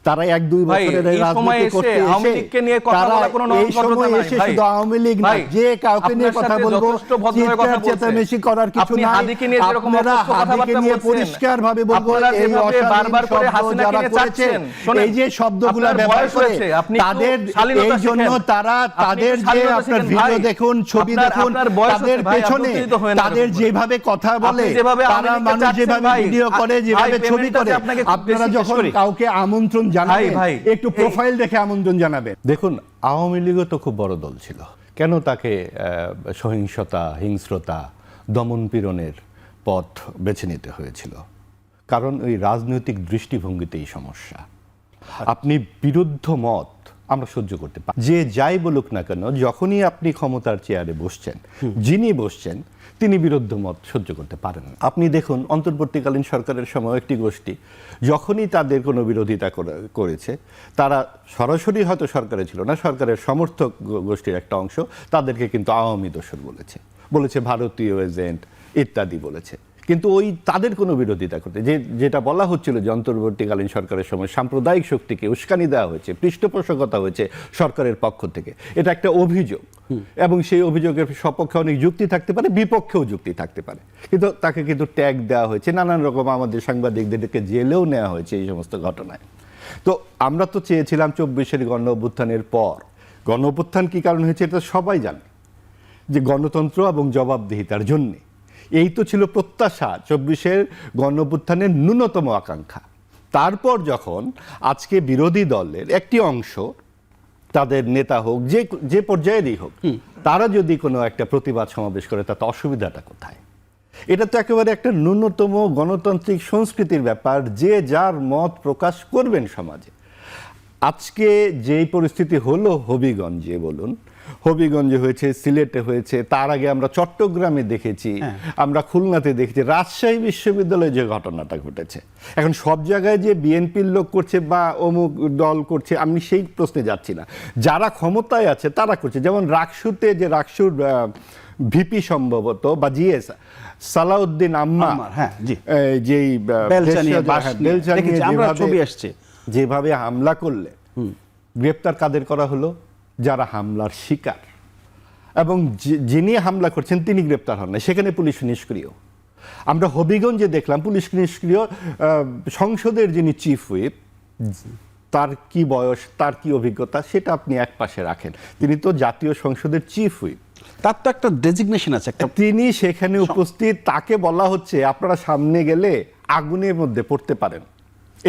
তারা 1-2 বছরের রাজনীতি করতে এসে তারা এই সময় এসে শুধু আওয়ামী লীগ না, যে কাউকে নিয়ে কথা বলবো চেঁচামেচি করার কিছু নাই। আপনারা হাদিকে নিয়ে পরিষ্কার ভাবে বলবো, এই অশালীন যারা করেছেন, এই যে শব্দগুলো ব্যবহার করে তাদের, এই জন্য তারা তাদের যে আপনার ভিডিও দেখুন, ছবি দেখুন, তাদের পেছনে তাদের যেভাবে কথা বলে, তারা মানুষ যেভাবে ভিডিও করে, যেভাবে ছবি করে, আপনারা যখন কাউকে আমন্ত্রণ জানাবেন একটু প্রোফাইল দেখে আমন্ত্রণ জানাবেন। দেখুন, আওয়ামী লীগও তো খুব বড় দল ছিল, কেন তাকে সহিংসতা, হিংস্রতা, দমন পীড়নের পথ বেছে নিতে হয়েছিল? কারণ ওই রাজনৈতিক দৃষ্টিভঙ্গিতেই সমস্যা। আপনি বিরুদ্ধ মত আমরা সহ্য করতে পারি, যে যাই বলুক না কেন, যখনই আপনি ক্ষমতার চেয়ারে বসছেন, যিনি বসছেন তিনি বিরুদ্ধ মত সহ্য করতে পারেন না। আপনি দেখুন, অন্তর্বর্তীকালীন সরকারের সময় একটি গোষ্ঠী যখনই তাদের কোনো বিরোধিতা করেছে, তারা সরাসরি হয়তো সরকারে ছিল না, সরকারের সমর্থক গোষ্ঠীর একটা অংশ তাদেরকে কিন্তু আওয়ামী দোসর বলেছে ভারতীয় এজেন্ট ইত্যাদি বলেছে। কিন্তু ওই তাদের কোনো বিরোধিতা করতে, যেটা বলা হচ্ছিল যে অন্তর্বর্তীকালীন সরকারের সময় সাম্প্রদায়িক শক্তিকে উস্কানি দেওয়া হয়েছে, পৃষ্ঠপোষকতা হয়েছে সরকারের পক্ষ থেকে, এটা একটা অভিযোগ, এবং সেই অভিযোগের সপক্ষে অনেক যুক্তি থাকতে পারে, বিপক্ষেও যুক্তি থাকতে পারে, কিন্তু তাকে কিন্তু ট্যাগ দেওয়া হয়েছে, নানান রকম আমাদের সাংবাদিকদেরকে জেলেও নেওয়া হয়েছে এই সমস্ত ঘটনায়। তো আমরা তো চেয়েছিলাম 24-এর গণ অভ্যুত্থানের পর, গণ অভ্যুত্থান কী কারণ হয়েছে এটা সবাই জানে, যে গণতন্ত্র এবং জবাবদিহিতার জন্যে। এই তো ছিল প্রত্যাশা, 24-এর গণ অভ্যুত্থানের ন্যূনতম আকাঙ্ক্ষা। তারপর যখন আজকে বিরোধী দলের একটি অংশ, তাদের নেতা হোক, যে পর্যায়েরই হোক, তারা যদি কোনো একটা প্রতিবাদ সমাবেশ করে, তাতে অসুবিধাটা কোথায়? এটা তো একেবারে একটা ন্যূনতম গণতান্ত্রিক সংস্কৃতির ব্যাপার, যে যার মত প্রকাশ করবেন সমাজে। আজকে যেই পরিস্থিতি হলো, হবিগঞ্জে বলুন, হবিগঞ্জে হয়েছে, সিলেটে হয়েছে, তার আগে আমরা চট্টগ্রামে দেখেছি, আমরা খুলনাতে দেখেছি, রাজশাহী বিশ্ববিদ্যালয়ে যে ঘটনাটা ঘটেছে। এখন সব জায়গায় যে বিএনপির লোক করছে বা অমুক দল করছে, আমি সেই প্রশ্নে যাচ্ছি না, যারা ক্ষমতায় আছে তারা করছে। যেমন রাকসুতে, যে রাকসুর ভিপি সম্ভবত বা জিএস সালাউদ্দিন আম্মা, যেই যেভাবে হামলা করলে, গ্রেপ্তার কাদের করা হলো? যারা হামলার শিকার, এবং যিনি হামলা করছেন তিনি গ্রেপ্তার হন না, সেখানে পুলিশ নিষ্ক্রিয়। আমরা হবিগঞ্জে দেখলাম পুলিশ নিষ্ক্রিয়। সংসদের যিনি চিফ হুইপ, তার কি বয়স, তার কি অভিজ্ঞতা, সেটা আপনি এক পাশে রাখেন, তিনি তো জাতীয় সংসদের চিফ হুইপ, তার তো একটা ডেজিগনেশন আছে, তিনি সেখানে উপস্থিত। তাকে বলা হচ্ছে আপনারা সামনে গেলে আগুনের মধ্যে পড়তে পারেন,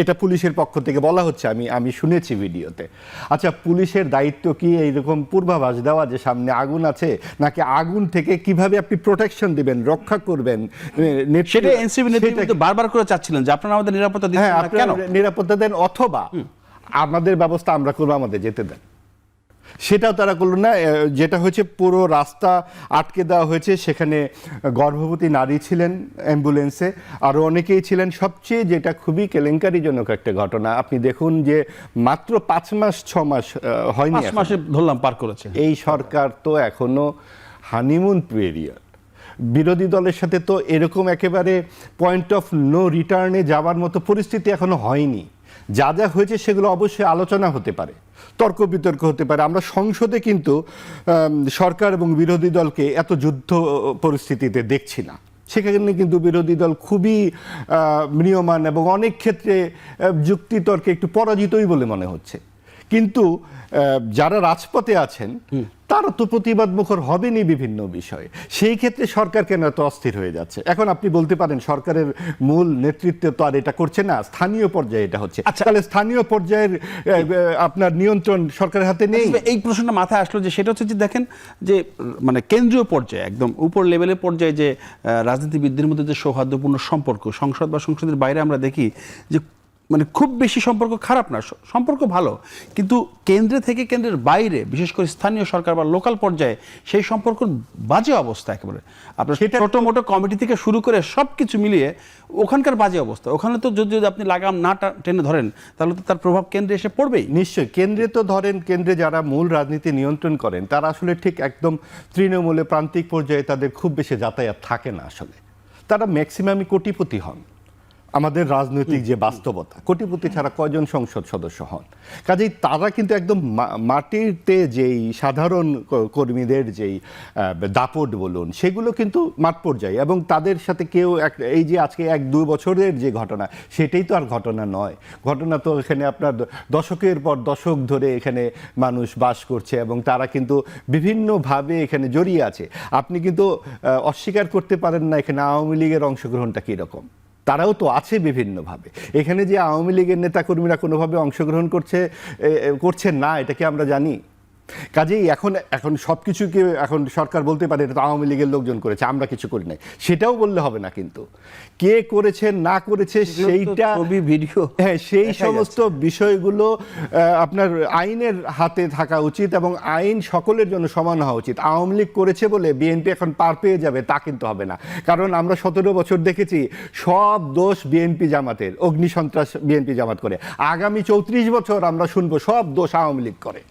এটা পুলিশের পক্ষ থেকে বলা হচ্ছে, আমি শুনেছি ভিডিওতে। আচ্ছা, পুলিশের দায়িত্ব কি এইরকম পূর্বাভাস দেওয়া যে সামনে আগুন আছে, নাকি আগুন থেকে কিভাবে আপনি প্রোটেকশন দিবেন, রক্ষা করবেন? সেটা এনসিপি নেতৃত্ব বারবার করে চাচ্ছিলেন যে আপনারা আমাদের নিরাপত্তা দিন, নিরাপত্তা দেন, অথবা আমাদের ব্যবস্থা আমরা করবো, আমাদের যেতে দেন। সেটাও তারা করলো না। যেটা হয়েছে, পুরো রাস্তা আটকে দেওয়া হয়েছে, সেখানে গর্ভবতী নারী ছিলেন অ্যাম্বুলেন্সে, আরও অনেকেই ছিলেন। সবচেয়ে যেটা খুবই কেলেঙ্কারিজনক একটা ঘটনা, আপনি দেখুন যে মাত্র 5-6 মাস হয়নি, 5 মাসে ধরলাম পার করেছে এই সরকার, তো এখনো হানিমুন পিরিয়ড। বিরোধী দলের সাথে তো এরকম একেবারে পয়েন্ট অফ নো রিটার্নে যাওয়ার মতো পরিস্থিতি এখনো হয়নি। যা যা হয়েছে সেগুলো অবশ্যই আলোচনা হতে পারে, তর্ক বিতর্ক হতে পারে। আমরা সংসদে কিন্তু সরকার এবং বিরোধী দলকে এত যুদ্ধ পরিস্থিতিতে দেখছি না। সেখানে কিন্তু বিরোধী দল খুবই ম্রিয়মাণ এবং অনেক ক্ষেত্রে যুক্তিতর্কে একটু পরাজিতই বলে মনে হচ্ছে। কিন্তু যারা রাজপথে আছেন তারা তো প্রতিবাদ মুখর হবেনই বিভিন্ন বিষয়ে। সেই ক্ষেত্রে সরকার কেন এত অস্থির হয়ে যাচ্ছে? এখন আপনি বলতে পারেন সরকারের মূল নেতৃত্ব তো আর এটা করছে না, স্থানীয় পর্যায়ে এটা হচ্ছে। তাহলে স্থানীয় পর্যায়ের আপনার নিয়ন্ত্রণ সরকারের হাতে নেই। এই প্রশ্নটা মাথায় আসলো, যে সেটা হচ্ছে যে দেখেন, যে মানে কেন্দ্রীয় পর্যায়ে, একদম উপর লেভেলের পর্যায়ে যে রাজনীতিবিদদের মধ্যে যে সৌহার্দ্যপূর্ণ সম্পর্ক, সংসদ বা সংসদের বাইরে আমরা দেখি যে মানে খুব বেশি সম্পর্ক খারাপ না, সম্পর্ক ভালো, কিন্তু কেন্দ্রে থেকে কেন্দ্রের বাইরে, বিশেষ করে স্থানীয় সরকার বা লোকাল পর্যায়ে সেই সম্পর্ক বাজে অবস্থা একেবারে। আপনার ছোটো মোটো কমিটি থেকে শুরু করে সব কিছু মিলিয়ে ওখানকার বাজে অবস্থা। ওখানে তো যদি আপনি লাগাম না টেনে ধরেন, তাহলে তো তার প্রভাব কেন্দ্রে এসে পড়বেই। নিশ্চয়ই, কেন্দ্রে তো ধরেন, কেন্দ্রে যারা মূল রাজনীতি নিয়ন্ত্রণ করেন তারা আসলে ঠিক একদম তৃণমূলে প্রান্তিক পর্যায়ে তাদের খুব বেশি যাতায়াত থাকে না। আসলে তারা ম্যাক্সিমামই কোটিপতি হন, আমাদের রাজনৈতিক যে বাস্তবতা, কোটিপতি ছাড়া কয়জন সংসদ সদস্য হন? কাজেই তারা কিন্তু একদম মাটিতে যেই সাধারণ কর্মীদের যেই দাপট বলুন, সেগুলো কিন্তু মাঠ পর্যায়ে, এবং তাদের সাথে কেউ এই যে আজকে 1-2 বছরের যে ঘটনা, সেটাই তো আর ঘটনা নয়। ঘটনা তো এখানে আপনার দশকের পর দশক ধরে এখানে মানুষ বাস করছে, এবং তারা কিন্তু বিভিন্নভাবে এখানে জড়িয়ে আছে। আপনি কিন্তু অস্বীকার করতে পারেন না এখানে আওয়ামী লীগের অংশগ্রহণটা কীরকম। তারাও তো আছে বিভিন্নভাবে। এখানে যে আওয়ামী লীগের নেতাকর্মীরা কোনোভাবে অংশগ্রহণ করছেন না, এটা কি আমরা জানি? কাজেই এখন সব কিছুকে এখন সরকার বলতে পারে এটা তো আওয়ামী লীগের লোকজন করেছে, আমরা কিছু করি নাই, সেটাও বললে হবে না। কিন্তু কে করেছে না করেছে সেইটা ভিডিও, হ্যাঁ, সেই সমস্ত বিষয়গুলো আপনার আইনের হাতে থাকা উচিত, এবং আইন সকলের জন্য সমান হওয়া উচিত। আওয়ামী লীগ করেছে বলে বিএনপি এখন পার পেয়ে যাবে তা কিন্তু হবে না। কারণ আমরা 17 বছর দেখেছি সব দোষ বিএনপি জামাতের, অগ্নিসন্ত্রাস বিএনপি জামাত করে। আগামী 34 বছর আমরা শুনবো সব দোষ আওয়ামী লীগ করে।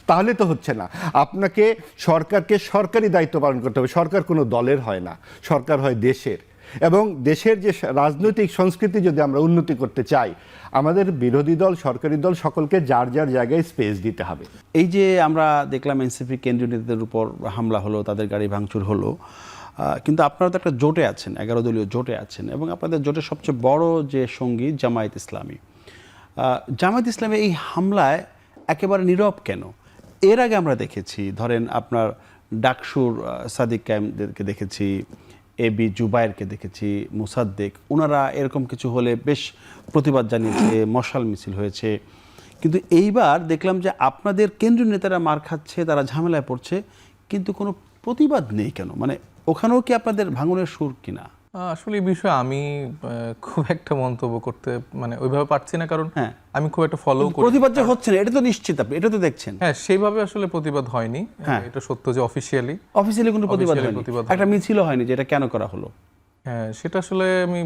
তাহলে তো হচ্ছে না। আপনাকে সরকারকে সরকারি দায়িত্ব পালন করতে হবে। সরকার কোনো দলের হয় না, সরকার হয় দেশের। এবং দেশের যে রাজনৈতিক সংস্কৃতি যদি আমরা উন্নতি করতে চাই, আমাদের বিরোধী দল, সরকারি দল সকলকে যার যার জায়গায় স্পেস দিতে হবে। এই যে আমরা দেখলাম এনসিপি কেন্দ্রীয় নেতাদের উপর হামলা হলো, তাদের গাড়ি ভাঙচুর হলো, কিন্তু আপনারা তো একটা জোটে আছেন, 11 দলীয় জোটে আছেন, এবং আপনাদের জোটের সবচেয়ে বড় যে সঙ্গী জামায়াত ইসলামী। জামায়াত ইসলামী এই হামলায় একেবারে নীরব কেন? এর আগে আমরা দেখেছি, ধরেন আপনার ডাকসুর সাদিক কায়েমদেরকে দেখেছি, এবি জুবায়েরকে দেখেছি, মুসাদ্দেক, ওনারা এরকম কিছু হলে বেশ প্রতিবাদ জানিয়েছে, মশাল মিছিল হয়েছে। কিন্তু এইবার দেখলাম যে আপনাদের কেন্দ্রীয় নেতারা মার খাচ্ছে, তারা ঝামেলায় পড়ছে, কিন্তু কোনো প্রতিবাদ নেই কেন? মানে ওখানেও কি আপনাদের ভাঙনের সুর কিনা? আসলে এই বিষয়ে আমি খুব একটা মন্তব্য করতে মানে ওইভাবে পারছি না, কারণ আমি খুব একটা ফলো করি। প্রতিবাদ যে হচ্ছে না এটা তো নিশ্চিত, আপনি এটা তো দেখছেন। হ্যাঁ, সেইভাবে আসলে প্রতিবাদ হয়নি, এটা সত্য যে অফিসিয়ালি কোনো প্রতিবাদ হয়নি, একটা মিছিল হয়নি, যে এটা কেন করা হলো। হ্যাঁ, সেটা আসলে আমি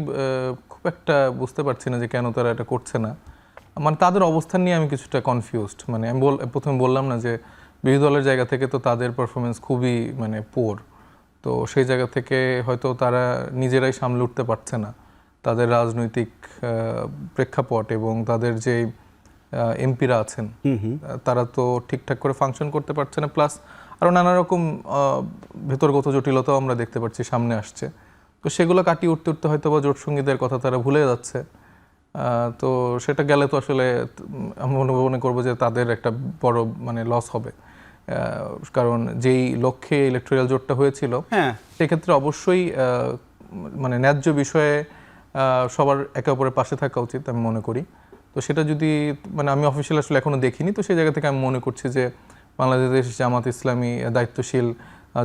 খুব একটা বুঝতে পারছি না যে কেন তারা এটা করছে না। মানে তাদের অবস্থান নিয়ে আমি কিছুটা কনফিউজড। মানে আমি প্রথমে বললাম না যে বিরোধী দলের জায়গা থেকে তো তাদের পারফরমেন্স খুবই মানে পোর। তো সেই জায়গা থেকে হয়তো তারা নিজেরাই সামলে উঠতে পারছে না তাদের রাজনৈতিক প্রেক্ষাপট, এবং তাদের যে এমপিরা আছেন তারা তো ঠিকঠাক করে ফাংশন করতে পারছে না। প্লাস আরও নানা রকম ভেতরগত জটিলতাও আমরা দেখতে পাচ্ছি সামনে আসছে। তো সেগুলো কাটিয়ে উঠতে উঠতে হয়তো বা জোট সঙ্গীদের কথা তারা ভুলে যাচ্ছে। তো সেটা গেলে তো আসলে আমি মনে করবো যে তাদের একটা বড় মানে লস হবে। কারণ যেই লক্ষ্যে ইলেকট্রাল জোটটা হয়েছিল, সেক্ষেত্রে অবশ্যই মানে ন্যায্য বিষয়ে সবার একে অপরের পাশে থাকা উচিত আমি মনে করি। তো সেটা যদি মানে আমি অফিসিয়াল আসলে এখনো দেখিনি, তো সেই জায়গা থেকে আমি মনে করছি যে বাংলাদেশ জামাত ইসলামী দায়িত্বশীল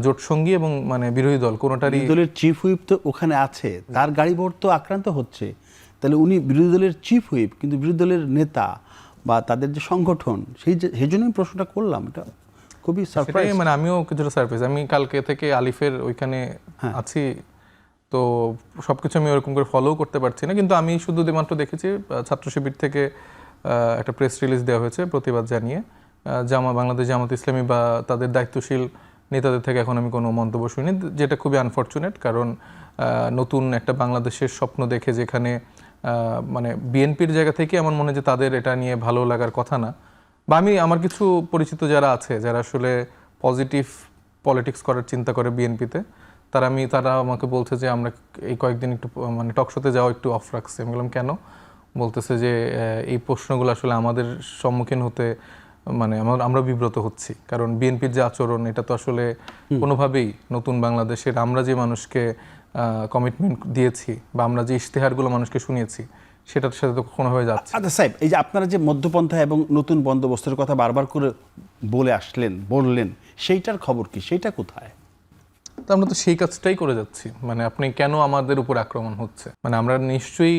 জোট সঙ্গী এবং মানে বিরোধী দল কোনোটারই। দলের চিফ হুইপ তো ওখানে আছে, তার গাড়ি ভোট তো আক্রান্ত হচ্ছে, তাহলে উনি বিরোধী দলের চিফ হুইপ, কিন্তু বিরোধী দলের নেতা বা তাদের যে সংগঠন, সেই জন্যই প্রশ্নটা করলাম। এটা খুবই সারপ্রাইজ, মানে আমিও কিছুটা সারপ্রাইজ। আমি কালকে থেকে আলিফের ওইখানে আছি, তো সবকিছু আমি ওরকম করে ফলো করতে পারছি না। কিন্তু আমি শুধু মাত্র দেখেছি ছাত্র শিবির থেকে একটা প্রেস রিলিজ দেওয়া হয়েছে প্রতিবাদ জানিয়ে। বাংলাদেশ জামাত ইসলামী বা তাদের দায়িত্বশীল নেতাদের থেকে এখন আমি কোনো মন্তব্য শুনিনি, যেটা খুবই আনফর্চুনেট। কারণ নতুন একটা বাংলাদেশের স্বপ্ন দেখে, যেখানে মানে বিএনপির জায়গা থেকে আমার মনে হয় যে তাদের এটা নিয়ে ভালো লাগার কথা না। বা আমার কিছু পরিচিত যারা আছে, যারা আসলে পজিটিভ পলিটিক্স করার চিন্তা করে বিএনপিতে, তারা আমাকে বলছে যে আমরা এই কয়েকদিন একটু মানে টকশোতে যাওয়া একটু অফ রাখছি। আমি বললাম কেন? বলতেছে যে এই প্রশ্নগুলো আসলে আমাদের সম্মুখীন হতে মানে আমরা বিব্রত হচ্ছি। কারণ বিএনপির যে আচরণ, এটা তো আসলে কোনোভাবেই নতুন বাংলাদেশের আমরা যে মানুষকে কমিটমেন্ট দিয়েছি বা আমরা যে ইশতেহারগুলো মানুষকে শুনিয়েছি, সেটার সাথে তো কোনোভাবে যাচ্ছে। আচ্ছা সাহেব, এই যে আপনারা যে মধ্যপন্থা এবং নতুন বন্দোবস্তের কথা বারবার করে বললেন, সেইটার খবর কি? সেইটা কোথায়? তো আমরা তো সেই কাজটাই করে যাচ্ছি। মানে আপনি কেন আমাদের উপর আক্রমণ হচ্ছে? মানে আমরা নিশ্চয়ই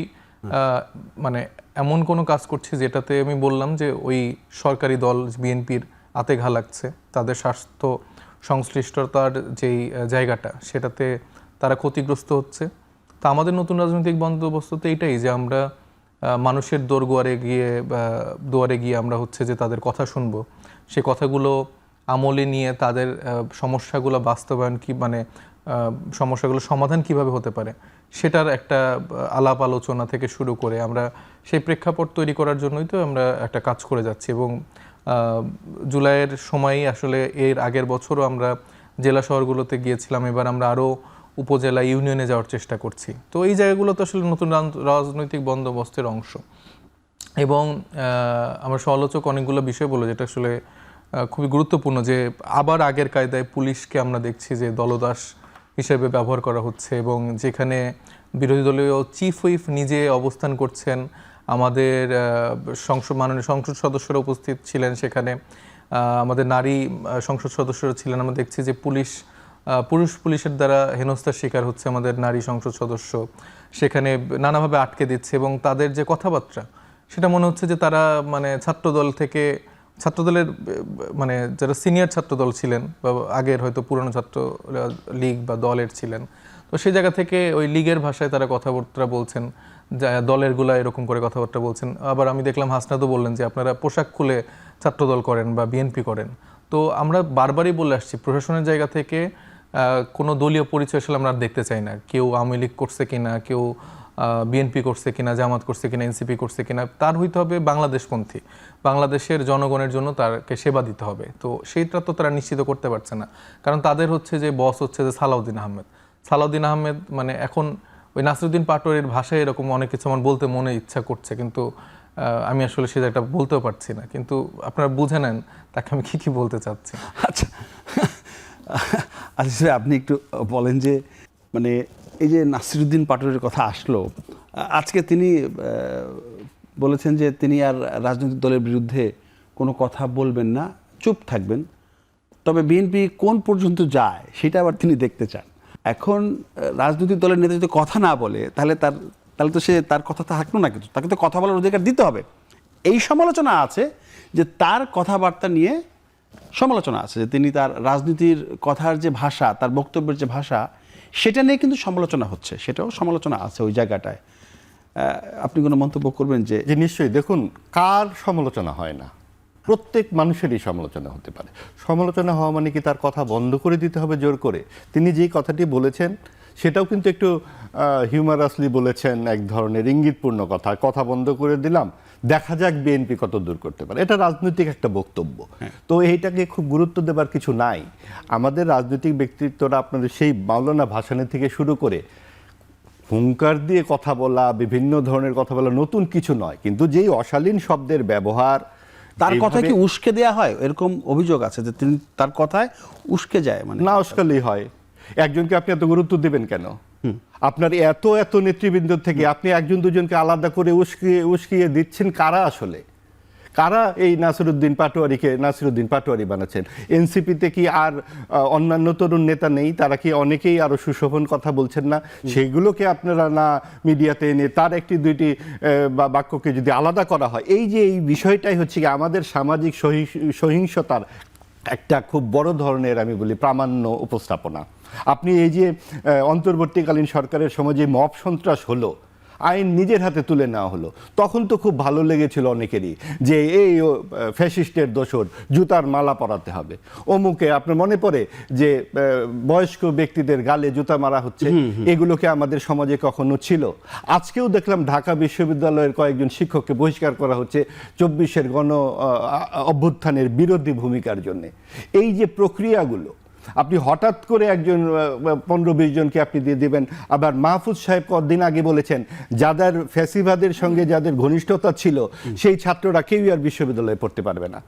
মানে এমন কোনো কাজ করছি যেটাতে আমি বললাম যে ওই সরকারি দল বিএনপির আতে ঘা লাগছে, তাদের স্বাস্থ্য সংশ্লিষ্টতার যেই জায়গাটা, সেটাতে তারা ক্ষতিগ্রস্ত হচ্ছে। তা আমাদের নতুন রাজনৈতিক বন্দোবস্ত তো এইটাই যে আমরা মানুষের দুয়ারে গিয়ে আমরা হচ্ছে যে তাদের কথা শুনবো, সে কথাগুলো আমলে নিয়ে তাদের সমস্যাগুলো বাস্তবায়ন কি মানে সমস্যাগুলো সমাধান কিভাবে হতে পারে সেটার একটা আলাপ আলোচনা থেকে শুরু করে আমরা সেই প্রেক্ষাপট তৈরি করার জন্যই তো আমরা একটা কাজ করে যাচ্ছি। এবং জুলাইয়ের সময়ই আসলে এর আগের বছরও আমরা জেলা শহরগুলোতে গিয়েছিলাম, এবার আমরা আরও উপজেলা ইউনিয়নে যাওয়ার চেষ্টা করছি। তো এই জায়গাগুলো তো আসলে নতুন রাজনৈতিক বন্দোবস্তের অংশ। এবং আমার সমালোচক অনেকগুলো বিষয় বলল যেটা আসলে খুবই গুরুত্বপূর্ণ, যে আবার আগের কায়দায় পুলিশকে আমরা দেখছি যে দলদাস হিসেবে ব্যবহার করা হচ্ছে, এবং যেখানে বিরোধী দলীয় চিফ হুইপ নিজে অবস্থান করছেন, আমাদের মাননীয় সংসদ সদস্যরা উপস্থিত ছিলেন সেখানে, আমাদের নারী সংসদ সদস্যরা ছিলেন। আমরা দেখছি যে পুলিশের দ্বারা হেনস্থার শিকার হচ্ছে আমাদের নারী সংসদ সদস্য, সেখানে নানাভাবে আটকে দিচ্ছে। এবং তাদের যে কথাবার্তা সেটা মনে হচ্ছে যে তারা মানে ছাত্রদলের মানে যারা সিনিয়র ছাত্রদল ছিলেন বা আগের হয়তো পুরনো ছাত্র লীগ বা দলের ছিলেন, তো সেই জায়গা থেকে ওই লীগের ভাষায় তারা কথাবার্তা বলছেন, দলেরগুলা এরকম করে কথাবার্তা বলছেন। আবার আমি দেখলাম হাসনাদও বললেন যে আপনারা পোশাক খুলে ছাত্রদল করেন বা বিএনপি করেন। তো আমরা বারবারই বলে আসছি প্রশাসনের জায়গা থেকে কোনো দলীয় পরিচয় আসলে আমরা আর দেখতে চাই না। কেউ আওয়ামী লীগ করছে কিনা, কেউ বিএনপি করছে কিনা, জামাত করছে কিনা, এনসিপি করছে কিনা, তার হইতে হবে বাংলাদেশপন্থী, বাংলাদেশের জনগণের জন্য তাকে সেবা দিতে হবে। তো সেইটা তো তারা নিশ্চিত করতে পারছে না, কারণ তাদের হচ্ছে যে বস হচ্ছে যে সালাউদ্দিন আহমেদ। মানে এখন ওই নাসিরুদ্দিন পাটোয়ারির ভাষায় এরকম অনেক কিছু আমার বলতে মনে ইচ্ছা করছে, কিন্তু আমি আসলে সেটা একটা বলতেও পারছি না। কিন্তু আপনারা বুঝে নেন তাকে আমি কি বলতে চাচ্ছি। আচ্ছা আচ্ছা, আপনি একটু বলেন যে মানে এই যে নাসিরুদ্দিন পাটোয়ারির কথা আসলো, আজকে তিনি বলেছেন যে তিনি আর রাজনৈতিক দলের বিরুদ্ধে কোনো কথা বলবেন না, চুপ থাকবেন। তবে বিএনপি কোন পর্যন্ত যায় সেটা আবার তিনি দেখতে চান। এখন রাজনৈতিক দলের নেতা যদি কথা না বলে তাহলে তো সে তার কথা থাকলো না, কিন্তু তাকে তো কথা বলার অধিকার দিতে হবে। এই সমালোচনা আছে যে তার কথাবার্তা নিয়ে সমালোচনা আছে, যে তিনি তার রাজনীতির কথার যে ভাষা, তার বক্তব্যের যে ভাষা, সেটা নিয়ে কিন্তু সমালোচনা হচ্ছে, সেটাও সমালোচনা আছে ওই জায়গাটায়। আপনি কোনো মন্তব্য করবেন? যে নিশ্চয়ই। দেখুন, কার সমালোচনা হয় না? প্রত্যেক মানুষেরই সমালোচনা হতে পারে। সমালোচনা হওয়া মানে কি তার কথা বন্ধ করে দিতে হবে জোর করে? তিনি যেই কথাটি বলেছেন সেটাও কিন্তু একটু হিউমারাসলি বলেছেন, এক ধরনের ইঙ্গিতপূর্ণ কথা বন্ধ করে দিলাম, দেখা যাক বিএনপি কত দূর করতে পারে। এটা রাজনৈতিক একটা বক্তব্য, তো এইটাকে খুব গুরুত্ব দেবার কিছু নাই। আমাদের রাজনৈতিক ব্যক্তিত্বরা আপনাদের সেই মাওলানা ভাসানী থেকে শুরু করে হুঙ্কার দিয়ে কথা বলা, বিভিন্ন ধরনের কথা বলা নতুন কিছু নয়, কিন্তু যেই অশালীন শব্দের ব্যবহার, তার কথা কি উস্কে দেয়া হয়? এরকম অভিযোগ আছে যে তিনি তার কথায় উস্কে যায়। মানে না উস্কালেই হয়। একজনকে আপনি এত গুরুত্ব দেবেন কেন? আপনার এত নেতৃবৃন্দ থেকে আপনি একজন দুজনকে আলাদা করে উস্কিয়ে দিচ্ছেন। কারা আসলে কারা এই নাসিরুদ্দিন পাটোয়ারি বানাচ্ছেন? এনসিপিতে কি আর অন্যান্য তরুণ নেতা নেই? তারা কি অনেকেই আরো সুশোভন কথা বলছেন না? সেগুলোকে আপনারা না মিডিয়াতে এনে তার একটি দুইটি বাক্যকে যদি আলাদা করা হয়, এই যে এই বিষয়টাই হচ্ছে কি আমাদের সামাজিক সহিংসতার একটা খুব বড় ধরনের, আমি বলি, প্রামাণ্য উপস্থাপনা। আপনি এই যে অন্তর্বর্তীকালীন সরকারের সময় যে মব সন্ত্রাস হলো, আইন নিজের হাতে তুলে নেওয়া হলো, তখন তো খুব ভালো লেগেছিল অনেকেরই যে এই ফ্যাসিস্টের দোসর, জুতার মালা পরাতে হবে। অমুকে আপনার মনে পড়ে যে বয়স্ক ব্যক্তিদের গালে জুতা মারা হচ্ছে, এগুলোকে আমাদের সমাজে কখনো ছিল? আজকেও দেখলাম ঢাকা বিশ্ববিদ্যালয়ের কয়েকজন শিক্ষককে বহিষ্কার করা হচ্ছে 24-এর গণ অভ্যুত্থানের বিরোধী ভূমিকার জন্য। এই যে প্রক্রিয়াগুলো, আপনি হঠাৎ করে একজন 15-20 জনকে আপনি দিয়ে দেবেন। আবার মাহফুজ সাহেব কদিন আগে বলেছেন যাদের ফ্যাসিবাদের সঙ্গে যাদের ঘনিষ্ঠতা ছিল সেই ছাত্ররা কেউই আর বিশ্ববিদ্যালয়ে পড়তে পারবে না।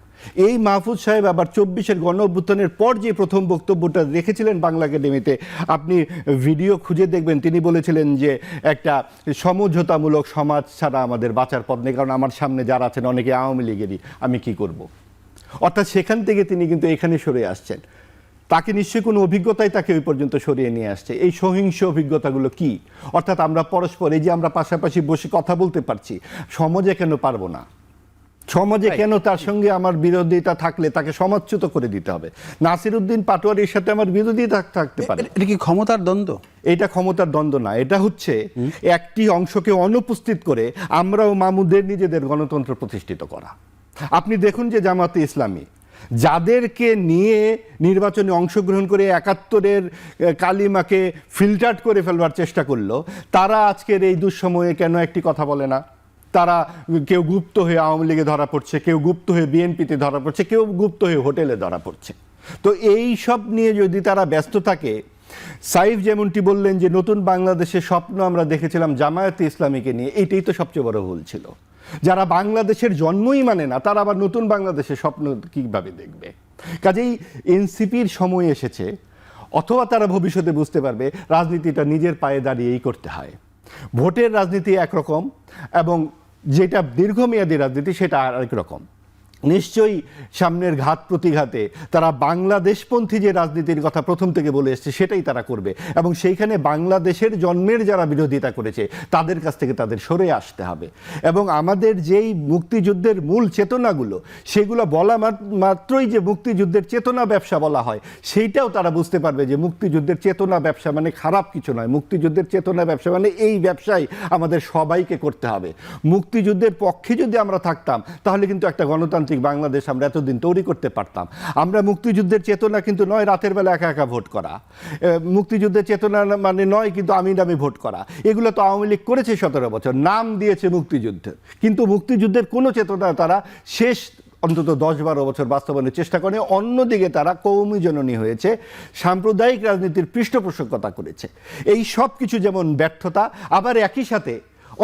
এই মাহফুজ সাহেব আবার 24-এর গণ অভ্যুত্থানের পর যে প্রথম বক্তব্যটা রেখেছিলেন বাংলা একাডেমিতে, আপনি ভিডিও খুঁজে দেখবেন, তিনি বলেছিলেন যে একটা সমঝোতামূলক সমাজ ছাড়া আমাদের বাঁচার পথ নেই, কারণ আমার সামনে যারা আছেন অনেকে আওয়ামী লীগেরই, আমি কি করব? অর্থাৎ সেখান থেকে তিনি কিন্তু এখানে সরে আসছেন। তাকে নিশ্চয়ই কোনো অভিজ্ঞতাই তাকে ওই পর্যন্ত সরিয়ে নিয়ে আসছে। এই সহিংস অভিজ্ঞতাগুলো কি? অর্থাৎ আমরা পরস্পর এই যে আমরা পাশাপাশি বসে কথা বলতে পারছি, সমাজে কেন পারবো না? সমাজে কেন তার সঙ্গে আমার বিরোধিতা থাকলে তাকে সমাজচ্যুত করে দিতে হবে? নাসিরুদ্দিন পাটোয়ারির সাথে আমার বিরোধিতা থাকতে পারে। এটা কি ক্ষমতার দ্বন্দ্ব? এটা ক্ষমতার দ্বন্দ্ব না, এটা হচ্ছে একটি অংশকে অনুপস্থিত করে আমরাও মামুদের নিজেদের গণতন্ত্র প্রতিষ্ঠিত করা। আপনি দেখুন যে জামাতে ইসলামী যাদেরকে নিয়ে নির্বাচনে অংশগ্রহণ করে ৭১-এর কালিমাকে ফিল্টার করে ফেলবার চেষ্টা করলো, তারা আজকের এই দুঃসময়ে কেন একটি কথা বলে না? তারা কেউ গুপ্ত হয়ে আওয়ামী লীগে ধরা পড়ছে, কেউ গুপ্ত হয়ে বিএনপিতে ধরা পড়ছে, কেউ গুপ্ত হয়ে হোটেলে ধরা পড়ছে। তো এই সব নিয়ে যদি তারা ব্যস্ত থাকে, সাইফ যেমনটি বললেন যে নতুন বাংলাদেশের স্বপ্ন আমরা দেখেছিলাম জামায়াতে ইসলামীকে নিয়ে, এটাই তো সবচেয়ে বড় ভুল ছিল। যারা বাংলাদেশের জন্মই মানে না, তারা আবার নতুন বাংলাদেশের স্বপ্ন কিভাবে দেখবে? কাজেই এনসিপির সময় এসেছে, অথবা তারা ভবিষ্যতে বুঝতে পারবে রাজনীতিটা নিজের পায়ে দাঁড়িয়েই করতে হয়। ভোটের রাজনীতি একরকম এবং যেটা দীর্ঘমেয়াদী রাজনীতি সেটা আরেক রকম। নিশ্চয়ই সামনের ঘাত প্রতিঘাতে তারা বাংলাদেশপন্থী যে রাজনীতির কথা প্রথম থেকে বলে এসছে সেটাই তারা করবে, এবং সেইখানে বাংলাদেশের জন্মের যারা বিরোধিতা করেছে তাদের কাছ থেকে তাদের সরে আসতে হবে। এবং আমাদের যেই মুক্তিযুদ্ধের মূল চেতনাগুলো, সেগুলো বলা মাত্রই যে মুক্তিযুদ্ধের চেতনা ব্যবসা বলা হয়, সেইটাও তারা বুঝতে পারবে যে মুক্তিযুদ্ধের চেতনা ব্যবসা মানে খারাপ কিছু নয়। মুক্তিযুদ্ধের চেতনা ব্যবসা মানে এই ব্যবসায় আমাদের সবাইকে করতে হবে। মুক্তিযুদ্ধের পক্ষে যদি আমরা থাকতাম তাহলে কিন্তু একটা গণতান্ত্রিক বাংলাদেশ আমরা এতদিন তৈরি করতে পারতাম। আমরা মুক্তিযুদ্ধের চেতনা কিন্তু নয় রাতের বেলা একা একা ভোট করা, মুক্তিযুদ্ধের চেতনা মানে নয় কিন্তু আমি নামে ভোট করা। এগুলো তো আওয়ামী লীগ করেছে 17 বছর, নাম দিয়েছে মুক্তিযুদ্ধের, কিন্তু মুক্তিযুদ্ধের কোনো চেতনা তারা শেষ অন্তত 10-12 বছর বাস্তবায়নের চেষ্টা করে। অন্যদিকে তারা কওমি জননী হয়েছে, সাম্প্রদায়িক রাজনীতির পৃষ্ঠপোষকতা করেছে। এই সব কিছু যেমন ব্যর্থতা, আবার একই সাথে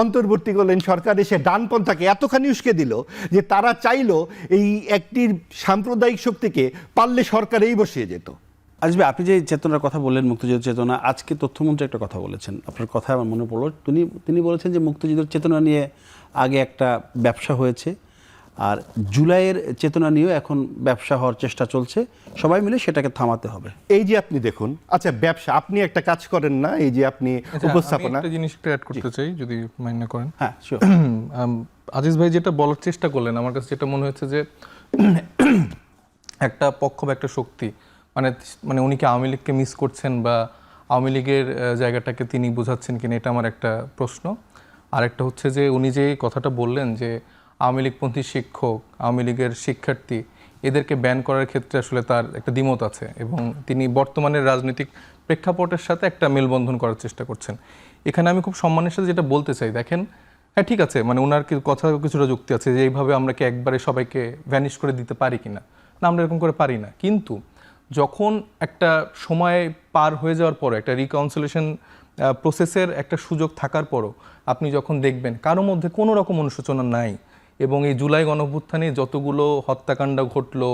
অন্তর্বর্তীকালীন সরকার এসে ডানপন্থাকে এতখানি উস্কে দিল যে তারা চাইল এই একটি সাম্প্রদায়িক শক্তিকে পারলে সরকারেই বসিয়ে যেত। আসবে আপনি যে চেতনার কথা বললেন, মুক্তিযুদ্ধের চেতনা, আজকে তথ্যমন্ত্রী একটা কথা বলেছেন, আপনার কথা আমার মনে পড়লো। তিনি বলেছেন যে মুক্তিযুদ্ধের চেতনা নিয়ে আগে একটা ব্যবসা হয়েছে, আর জুলাইয়ের চেতনা নিয়েও এখন ব্যবসা হওয়ার চেষ্টা চলছে, সবাই মিলে সেটাকে থামাতে হবে। এই যে আপনি দেখুন, আচ্ছা ব্যবসা, আপনি একটা কাজ করেন না, এই যে আপনি উপস্থাপনা, একটা জিনিস অ্যাড করতে চাই যদি মাইন্ড না করেন। হ্যাঁ শিওর। আজিজ ভাই যেটা বলার চেষ্টা করলেন, আমার কাছে যেটা মনে হচ্ছে যে একটা পক্ষ বা একটা শক্তি, মানে উনি কি আওয়ামী লীগকে মিস করছেন বা আওয়ামী লীগের জায়গাটাকে তিনি বোঝাচ্ছেন কিনা, এটা আমার একটা প্রশ্ন। আরেকটা হচ্ছে যে উনি যে কথাটা বললেন যে আওয়ামী লীগপন্থী শিক্ষক, আওয়ামী লীগের শিক্ষার্থী, এদেরকে ব্যান করার ক্ষেত্রে আসলে তার একটা দ্বিমত আছে, এবং তিনি বর্তমানের রাজনৈতিক প্রেক্ষাপটের সাথে একটা মেলবন্ধন করার চেষ্টা করছেন। এখানে আমি খুব সম্মানের সাথে যেটা বলতে চাই, দেখেন, হ্যাঁ ঠিক আছে, মানে ওনার কথা কিছুটা যুক্তি আছে যে এইভাবে আমরা কি একবারে সবাইকে ভ্যানিশ করে দিতে পারি কিনা, না আমরা এরকম করে পারি না। কিন্তু যখন একটা সময় পার হয়ে যাওয়ার পরে, একটা রিকাউন্সিলেশন প্রসেসের একটা সুযোগ থাকার পরও আপনি যখন দেখবেন কারো মধ্যে কোনো রকম অনুশোচনা নাই, এবং এই জুলাই গণঅভ্যুত্থানে যতগুলো হত্যাকাণ্ড ঘটলো,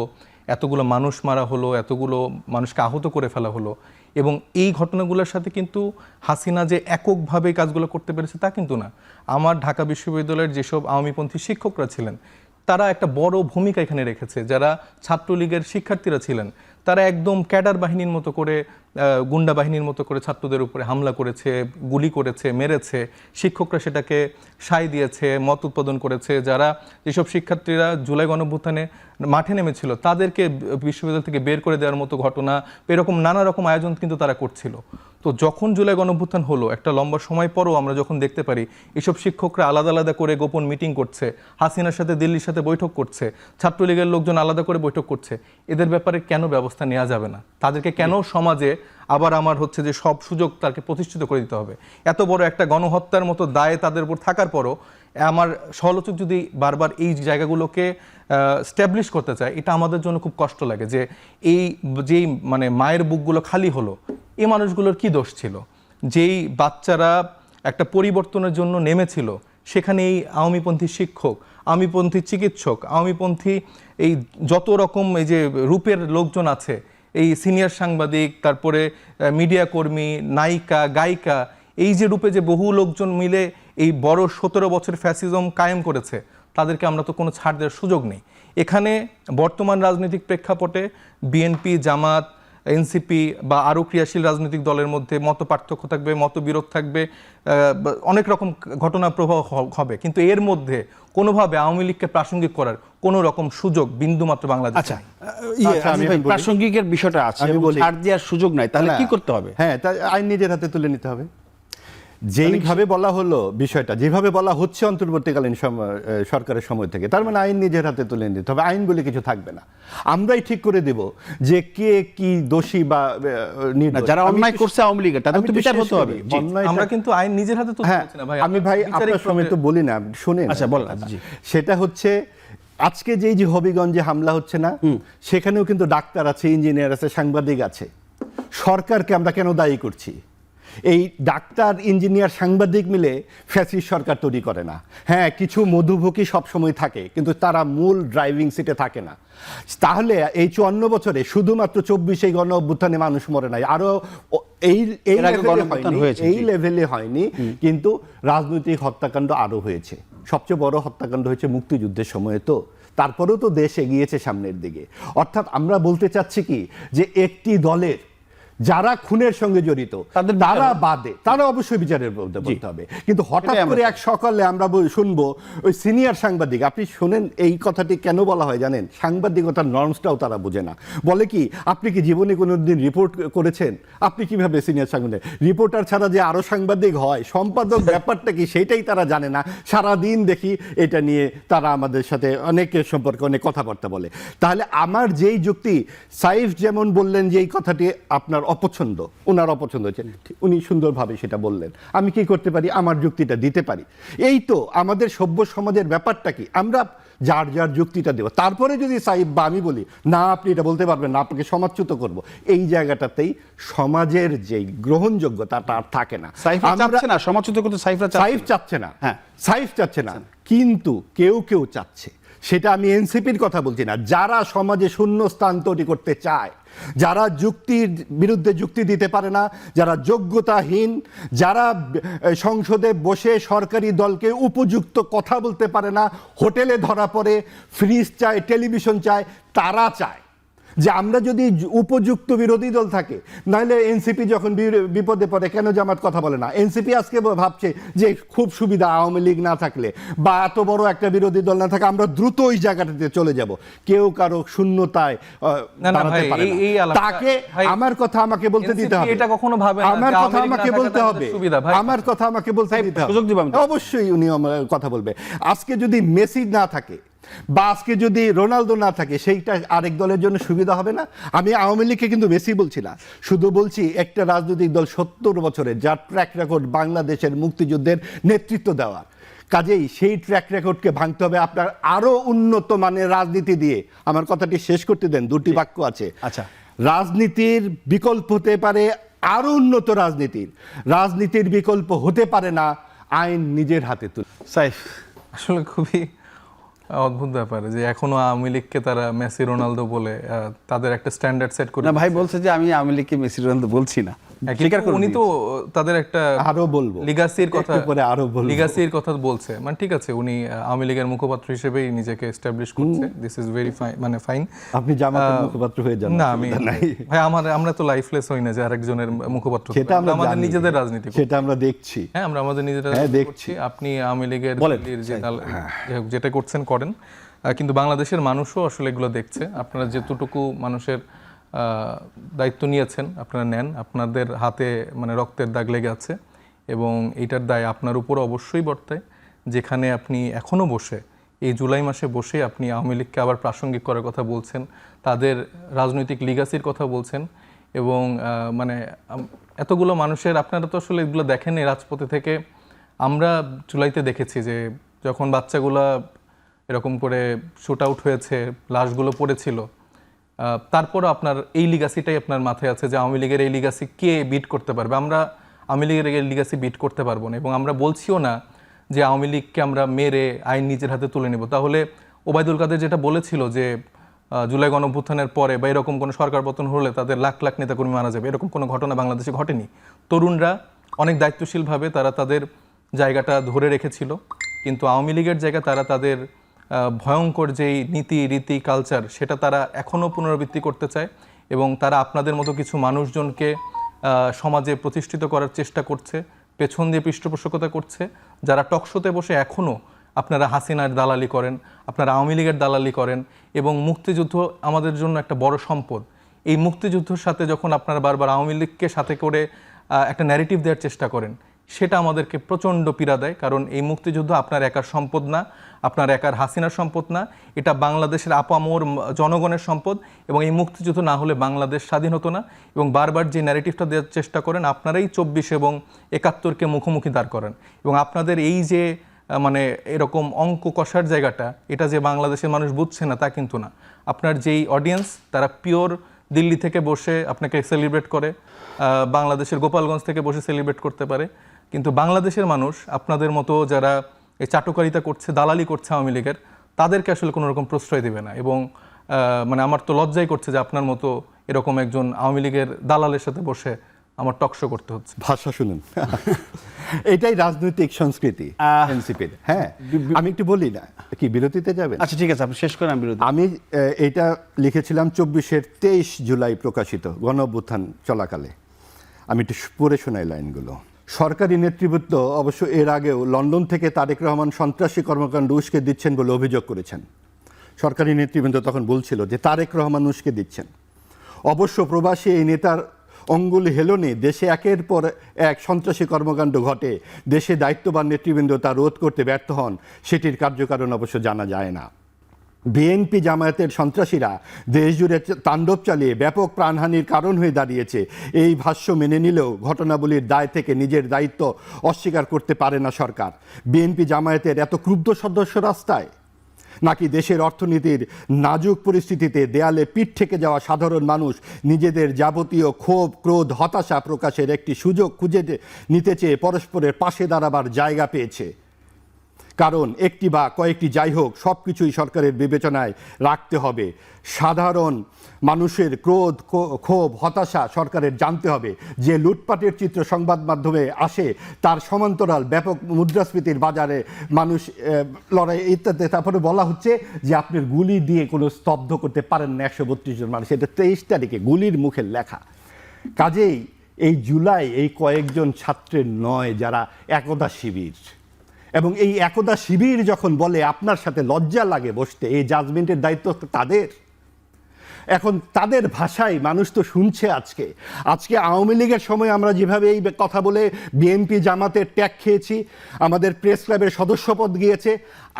এতগুলো মানুষ মারা হলো, এতগুলো মানুষকে আহত করে ফেলা হলো, এবং এই ঘটনাগুলোর সাথে কিন্তু হাসিনা যে এককভাবে কাজগুলো করতে পেরেছে তা কিন্তু না। আমার ঢাকা বিশ্ববিদ্যালয়ের যেসব আওয়ামীপন্থী শিক্ষকরা ছিলেন তারা একটা বড় ভূমিকা এখানে রেখেছে। যারা ছাত্রলীগের শিক্ষার্থীরা ছিলেন তারা একদম ক্যাডার বাহিনীর মতো করে, গুন্ডা বাহিনীর মতো করে ছাত্রদের উপরে হামলা করেছে, গুলি করেছে, মেরেছে। শিক্ষকরা সেটাকে সায় দিয়েছে, মত উৎপাদন করেছে। যারা যেসব শিক্ষার্থীরা জুলাই গণঅভ্যুত্থানে মাঠে নেমেছিল তাদেরকে বিশ্ববিদ্যালয় থেকে বের করে দেওয়ার মতো ঘটনা, এরকম নানা রকম আয়োজন কিন্তু তারা করছিল। তো যখন জুলাই গণঅভ্যুত্থান হলো, একটা লম্বা সময় পরও আমরা যখন দেখতে পারি এসব শিক্ষকরা আলাদা আলাদা করে গোপন মিটিং করছে, হাসিনার সাথে দিল্লির সাথে বৈঠক করছে, ছাত্রলীগের লোকজন আলাদা করে বৈঠক করছে, এদের ব্যাপারে কেন ব্যবস্থা নেওয়া যাবে না? তাদেরকে কেন সমাজে আবার আমার হচ্ছে যে সব সুযোগ তাকে প্রতিষ্ঠিত করে দিতে হবে? এত বড় একটা গণহত্যার মতো দায় তাদের উপর থাকার পরও আমার সহলোচক যদি বারবার এই জায়গাগুলোকে স্ট্যাবলিশ করতে চায়, এটা আমাদের জন্য খুব কষ্ট লাগে যে এই যেই মানে মায়ের বুকগুলো খালি হলো, এই মানুষগুলোর কি দোষ ছিল? যেই বাচ্চারা একটা পরিবর্তনের জন্য নেমেছিল, সেখানে এই আওয়ামীপন্থী শিক্ষক, আওয়ামীপন্থী চিকিৎসক, আওয়ামীপন্থী এই যত রকম এই যে রূপের লোকজন আছে, এই সিনিয়র সাংবাদিক, তারপরে মিডিয়া কর্মী, নায়িকা, গায়িকা, এই যে রূপে যে বহু লোকজন মিলে এই বড় 17 বছর ফ্যাসিজম কায়েম করেছে, তাদেরকে আমরা তো কোনো ছাড় দেওয়ার সুযোগ নেই। এখানে বর্তমান রাজনৈতিক প্রেক্ষাপটে বিএনপি, জামাত, এনসিপি বা আরও ক্রিয়াশীল রাজনৈতিক দলের মধ্যে মত পার্থক্য থাকবে, মতবিরোধ থাকবে, অনেক রকম ঘটনা প্রবাহ হবে, কিন্তু এর মধ্যে কোনোভাবে আওয়ামী লীগকে প্রাসঙ্গিক করার কোনো রকম সুযোগ বিন্দুমাত্র বাংলাদেশ। আচ্ছা, প্রাসঙ্গিকের বিষয়টা আছে, ছাড় দেওয়ার সুযোগ নাই, তাহলে কি করতে হবে? হ্যাঁ, আইন নিজের হাতে তুলে নিতে হবে। যেইভাবে বলা হলো বিষয়টা, যেভাবে বলা হচ্ছে অন্তর্বর্তীকালীন সরকারের সময় থেকে, তার মানে আইন নিজের হাতে তুলে নিতে হবে, আইন বলে কিছু থাকবে না, আমরাই ঠিক করে দেব যে কে কি দোষী বা নির্দোষ। যারা অন্যায় করছে আওয়ামী লীগের তাদের তো বিচার হতে হবে। আমরা কিন্তু আইন নিজের হাতে তুলে নিচ্ছি না ভাই। আমি ভাই আপনার সময় তো বলি না, শুনেন। আচ্ছা বলেন। সেটা হচ্ছে আজকে যেই যে হবিগঞ্জে হামলা হচ্ছে না, সেখানেও কিন্তু ডাক্তার আছে, ইঞ্জিনিয়ার আছে, সাংবাদিক আছে। সরকারকে আমরা কেন দায়ী করছি? এই ডাক্তার, ইঞ্জিনিয়ার, সাংবাদিক মিলে ফ্যাসিস্ট সরকার তৈরি করে না। হ্যাঁ, কিছু মধুভোগী সবসময় থাকে, কিন্তু তারা মূল ড্রাইভিং সিটে থাকে না। তাহলে এই 54 বছরে শুধুমাত্র 24 গণ অভ্যুত্থানে মানুষ মরে নাই, আরো এই লেভেলে হয়নি, কিন্তু রাজনৈতিক হত্যাকাণ্ড আরো হয়েছে। সবচেয়ে বড় হত্যাকাণ্ড হয়েছে মুক্তিযুদ্ধের সময়ে, তো তারপরেও তো দেশ এগিয়েছে সামনের দিকে। অর্থাৎ আমরা বলতে চাচ্ছি কি, যে একটি দলের যারা খুনের সঙ্গে জড়িত তারা বাদে, তারা অবশ্যই বিচারের মধ্যে বলতে হবে। কিন্তু হঠাৎ করে এক সকালে আমরা শুনবো ওই সিনিয়র সাংবাদিক, আপনি শুনেন এই কথাটি কেন বলা হয় জানেন? সাংবাদিকতার নর্মসটাও তারা বোঝে না। বলে কি, আপনি কি জীবনে কোনোদিন রিপোর্ট করেছেন? আপনি কিভাবে সিনিয়র সাংবাদিক? রিপোর্টার ছাড়া যে আরো সাংবাদিক হয়, সম্পাদক ব্যাপারটা কি সেইটাই তারা জানে না। সারাদিন দেখি এটা নিয়ে তারা আমাদের সাথে অনেকের সম্পর্কে অনেক কথাবার্তা বলে। তাহলে আমার যেই যুক্তি, সাইফ যেমন বললেন যে এই কথাটি আপনার অপছন্দ, ওনার অপছন্দ হচ্ছে, উনি সুন্দরভাবে সেটা বললেন, আমি কি করতে পারি? আমার যুক্তিটা দিতে পারি। এই তো আমাদের সভ্য সমাজের ব্যাপারটা কি, আমরা যার যার যুক্তিটা দেব। তারপরে যদি সাইফ বা আমি বলি না আপনি এটা বলতে পারবেন না, আপনাকে সমাজচ্যুত করব, এই জায়গাটাতেই সমাজের যে গ্রহণযোগ্যতা তার থাকে না। সাইফ চাচ্ছে না সমাজচ্যুত করতে, সাইফ চাচ্ছে না, হ্যাঁ সাইফ চাচ্ছে না, কিন্তু কেউ কেউ চাচ্ছে। সেটা আমি এনসিপির কথা বলছি না, যারা সমাজে শূন্য স্থান তৈরি করতে চায়, যারা যুক্তির বিরুদ্ধে যুক্তি দিতে পারে না, যারা যোগ্যতাহীন, যারা সংসদে বসে সরকারি দলকে উপযুক্ত কথা বলতে পারে না, হোটেলে ধরা পড়ে, ফ্রিজ চায়, টেলিভিশন চায়, তারা চায় যে আমরা যদি উপযুক্ত বিরোধী দল থাকে। নাহলে এনসিপি যখন বিপদে পড়ে কেন জামাত কথা বলে না? এনসিপি আজকে ভাবছে যে খুব সুবিধা, আওয়ামী লীগ না থাকলে বা এত বড় একটা বিরোধী দল না থাকে, আমরা দ্রুত ওই জায়গাটাতে চলে যাব। কেউ কারো শূন্যতায় দাঁড়াতে পারে না। তাকে আমার কথা আমাকে বলতে দিতে হবে, আমার কথা আমাকে বলতে হবে, আমার কথা আমাকে বলতে দিতে হবে। অবশ্যই উনি কথা বলবে। আজকে যদি মেসি না থাকে বা আজকে যদি রোনালদো না থাকে, সেইটা আরেক দলের জন্য সুবিধা হবে না। আমি আওয়ামী লীগকে কিন্তু বেশি বলছি না, শুধু বলছি একটা রাজনৈতিক দল 70 বছরের যার ট্র্যাক রেকর্ড বাংলাদেশের মুক্তিযুদ্ধের নেতৃত্ব দেওয়ার, কাজেই সেই ট্র্যাক রেকর্ডকে ভাঙতে হবে আপনার আরো উন্নত মানের রাজনীতি দিয়ে। আমার কথাটি শেষ করতে দেন, দুটি বাক্য আছে। আচ্ছা, রাজনীতির বিকল্প হতে পারে আরো উন্নত রাজনীতির বিকল্প হতে পারে না আইন নিজের হাতে তুলে। সাইফ আসলে খুবই অদ্ভুত ব্যাপার যে এখনো আওয়ামী লীগকে তারা মেসি রোনালদো বলে তাদের একটা স্ট্যান্ডার্ড সেট করে। না ভাই বলছে যে আমি আওয়ামী লীগকে মেসি রোনালদো বলছি না, উনি তো তাদের একটা আরো বলবো লিগাসির কথা বলছে। মানে ঠিক আছে, উনি আওয়ামী লীগের মুখপাত্র হিসেবেই নিজেকে এস্টাবলিশ করছে, দিস ইজ ভেরি ফাইন, মানে ফাইন। আপনি জামাতের মুখপাত্র হয়ে যান না, আমি ভাই আমরা তো লাইফলেস হই না যে আরেকজনের মুখপাত্র, সেটা আমাদের নিজেদের রাজনীতি, সেটা আমরা দেখছি। হ্যাঁ, আমরা আমাদের নিজেদের দেখছি। আপনি আওয়ামী লীগের যেটা করছেন করেন, কিন্তু বাংলাদেশের মানুষও আসলে এগুলো দেখছে। আপনারা যেতটুকু মানুষের দায়িত্ব নিয়েছেন আপনারা নেন, আপনাদের হাতে মানে রক্তের দাগ লেগে আছে এবং এইটার দায় আপনার উপর অবশ্যই বর্তায়। যেখানে আপনি এখনও বসে এই জুলাই মাসে বসে আপনি আওয়ামী লীগকে আবার প্রাসঙ্গিক করার কথা বলছেন, তাদের রাজনৈতিক লিগাসির কথা বলছেন এবং মানে এতগুলো মানুষের, আপনারা তো আসলে এগুলো দেখেন এই রাজপথে থেকে। আমরা জুলাইতে দেখেছি যে যখন বাচ্চাগুলা এরকম করে শুট আউট হয়েছে, লাশগুলো পড়েছিল, তারপরও আপনার এই লিগাসিটাই আপনার মাথায় আছে যে আওয়ামী লীগের এই লিগাসি কে বিট করতে পারবে। আমরা আওয়ামী লীগের এই লিগাসি বিট করতে পারবো না এবং আমরা বলছিও না যে আওয়ামী লীগকে আমরা মেরে আইন নিজের হাতে তুলে নেব। তাহলে ওবায়দুল কাদের যেটা বলেছিল যে জুলাই গণঅভ্যুত্থানের পরে বা এরকম কোনো সরকার পতন হলে তাদের লাখ লাখ নেতাকর্মী মারা যাবে, এরকম কোনো ঘটনা বাংলাদেশে ঘটেনি। তরুণরা অনেক দায়িত্বশীলভাবে তারা তাদের জায়গাটা ধরে রেখেছিল, কিন্তু আওয়ামী লীগের জায়গা তারা তাদের ভয়ঙ্কর যেই নীতি রীতি কালচার সেটা তারা এখনও পুনরাবৃত্তি করতে চায় এবং তারা আপনাদের মতো কিছু মানুষজনকে সমাজে প্রতিষ্ঠিত করার চেষ্টা করছে, পেছন দিয়ে পৃষ্ঠপোষকতা করছে, যারা টকশোতে বসে এখনও আপনারা হাসিনার দালালি করেন, আপনারা আওয়ামী লীগের দালালি করেন এবং মুক্তিযুদ্ধ আমাদের জন্য একটা বড় সম্পদ। এই মুক্তিযুদ্ধের সাথে যখন আপনারা বারবার আওয়ামী লীগকে সাথে করে একটা ন্যারেটিভ দেওয়ার চেষ্টা করেন, সেটা আমাদেরকে প্রচণ্ড পীড়া দেয়। কারণ এই মুক্তিযুদ্ধ আপনার একার সম্পদ না, আপনার একার হাসিনার সম্পদ না, এটা বাংলাদেশের আপামর জনগণের সম্পদ। এবং এই মুক্তিযুদ্ধ না হলে বাংলাদেশ স্বাধীন হতো না। এবং বারবার যে ন্যারেটিভটা দেওয়ার চেষ্টা করেন, আপনারাই 24 এবং 71-কে মুখোমুখি দাঁড় করেন। এবং আপনাদের এই যে মানে এরকম অঙ্ক কষার জায়গাটা, এটা যে বাংলাদেশের মানুষ বুঝছে না তা কিন্তু না। আপনার যেই অডিয়েন্স, তারা পিওর দিল্লি থেকে বসে আপনাকে সেলিব্রেট করে, বাংলাদেশের গোপালগঞ্জ থেকে বসে সেলিব্রেট করতে পারে। কিন্তু বাংলাদেশের মানুষ আপনাদের মতো যারা এই চাটুকারিতা করছে, দালালি করছে আওয়ামী লীগের, তাদেরকে আসলে কোনো রকম প্রশ্রয় দেবে না। এবং মানে আমার তো লজ্জাই করছে যে আপনার মতো এরকম একজন আওয়ামী লীগের দালালের সাথে বসে আমার টকশো করতে হচ্ছে। ভাষা শুনুন, এটাই রাজনৈতিক সংস্কৃতি এনসিপির। হ্যাঁ, আমি একটু বলি না, কি বিরতিতে যাবেন? আচ্ছা ঠিক আছে, আপনি শেষ করেন, আমি বিরতি। আমি এটা লিখেছিলাম 23 জুলাই প্রকাশিত গণ অভ্যুত্থান চলাকালে। আমি একটু পড়ে শোনাই লাইনগুলো। সরকারি নেতৃত্ব অবশ্য এর আগেও লন্ডন থেকে তারেক রহমান সন্ত্রাসী কর্মকাণ্ড উস্কে দিচ্ছেন বলে অভিযোগ করেছেন। সরকারি নেতৃবৃন্দ তখন বলছিল যে তারেক রহমান উস্কে দিচ্ছেন। অবশ্য প্রবাসী এই নেতার অঙ্গুল হেলনে দেশে একের পর এক সন্ত্রাসী কর্মকাণ্ড ঘটে, দেশে দায়িত্ববান নেতৃবৃন্দ তা রোধ করতে ব্যর্থ হন, সেটির কার্যকারণ অবশ্য জানা যায় না। বিএনপি জামায়াতের সন্ত্রাসীরা দেশজুড়ে তাণ্ডব চালিয়ে ব্যাপক প্রাণহানির কারণ হয়ে দাঁড়িয়েছে। এই ভাষ্য মেনে নিলেও ঘটনাবলীর দায় থেকে নিজের দায়িত্ব অস্বীকার করতে পারে না সরকার। বিএনপি জামায়াতের এত ক্রুদ্ধ সদস্য রাস্তায়, নাকি দেশের অর্থনীতির নাজুক পরিস্থিতিতে দেয়ালে পিঠ থেকে যাওয়া সাধারণ মানুষ নিজেদের যাবতীয় ক্ষোভ, ক্রোধ, হতাশা প্রকাশের একটি সুযোগ খুঁজে নিতে চেয়ে পরস্পরের পাশে দাঁড়াবার জায়গা পেয়েছে? কারণ একটি বা কয়েকটি যাই হোক, সব কিছুই সরকারের বিবেচনায় রাখতে হবে। সাধারণ মানুষের ক্রোধ, ক্ষোভ, হতাশা সরকারের জানতে হবে। যে লুটপাটের চিত্র সংবাদ মাধ্যমে আসে, তার সমান্তরাল ব্যাপক মুদ্রাস্ফীতির বাজারে মানুষ লড়াই ইত্যাদি। তারপরে বলা হচ্ছে যে আপনার গুলি দিয়ে কোনো স্তব্ধ করতে পারেন না 132 জন মানুষ। এটা 23 তারিখে গুলির মুখে লেখা। কাজেই এই জুলাই এই কয়েকজন ছাত্রের নয় যারা একদা শিবির, এবং এই একদা শিবির যখন বলে আপনার সাথে লজ্জা লাগে বসতে, এই জাজমেন্টের দায়িত্ব তাদের। এখন তাদের ভাষায় মানুষ তো শুনছে। আজকে আওয়ামী লীগের সময় আমরা যেভাবে এই কথা বলে বিএনপি জামাতের ট্যাগ খেয়েছি, আমাদের প্রেস ক্লাবের সদস্যপদ গিয়েছে,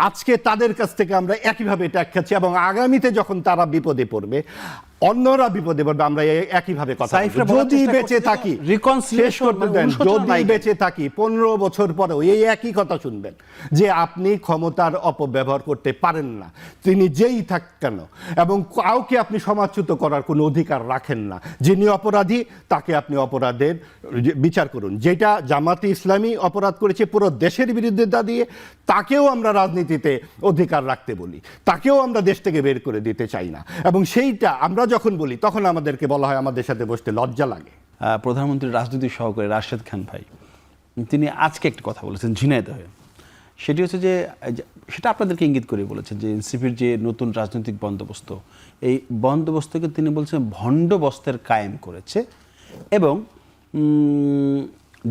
আজকে তাদের কাছ থেকে আমরা একইভাবে ট্যাগ খাচ্ছি। এবং আগামীতে যখন তারা বিপদে পড়বে, অন্যরা বিপদে পড়বে, আমরা একইভাবে কথা বলবো। যদি বেঁচে থাকি, শেষ করতে দেন, যদি বেঁচে থাকি 15 বছর পরেও এই একই কথা শুনবেন যে আপনি ক্ষমতার অপব্যবহার করতে পারেন না, তিনি যেই থাক কেন, এবং কাউকে আপনি সমাজচ্যুত করার কোনো অধিকার রাখেন না। যিনি অপরাধী তাকে আপনি অপরাধের বিচার করুন। যেটা জামাতে ইসলামী অপরাধ করেছে পুরো দেশের বিরুদ্ধে দাঁড়িয়ে, তাকেও আমরা রাজনীতিতে অধিকার রাখতে বলি, তাকেও আমরা দেশ থেকে বের করে দিতে চাই না। এবং সেইটা আমরা যখন বলি তখন আমাদেরকে বলা হয় আমাদের সাথে বসতে লজ্জা লাগে। প্রধানমন্ত্রীর রাজনৈতিক সহকারী রাশেদ খান ভাই, তিনি আজকে একটি কথা বলেছেন ঝিনাইদহে। সেটি হচ্ছে যে, সেটা আপনাদেরকে ইঙ্গিত করে বলেছেন যে এনসিপির যে নতুন রাজনৈতিক বন্দোবস্ত, এই বন্দোবস্তকে তিনি বলছেন ভণ্ডবস্তের কায়েম করেছে, এবং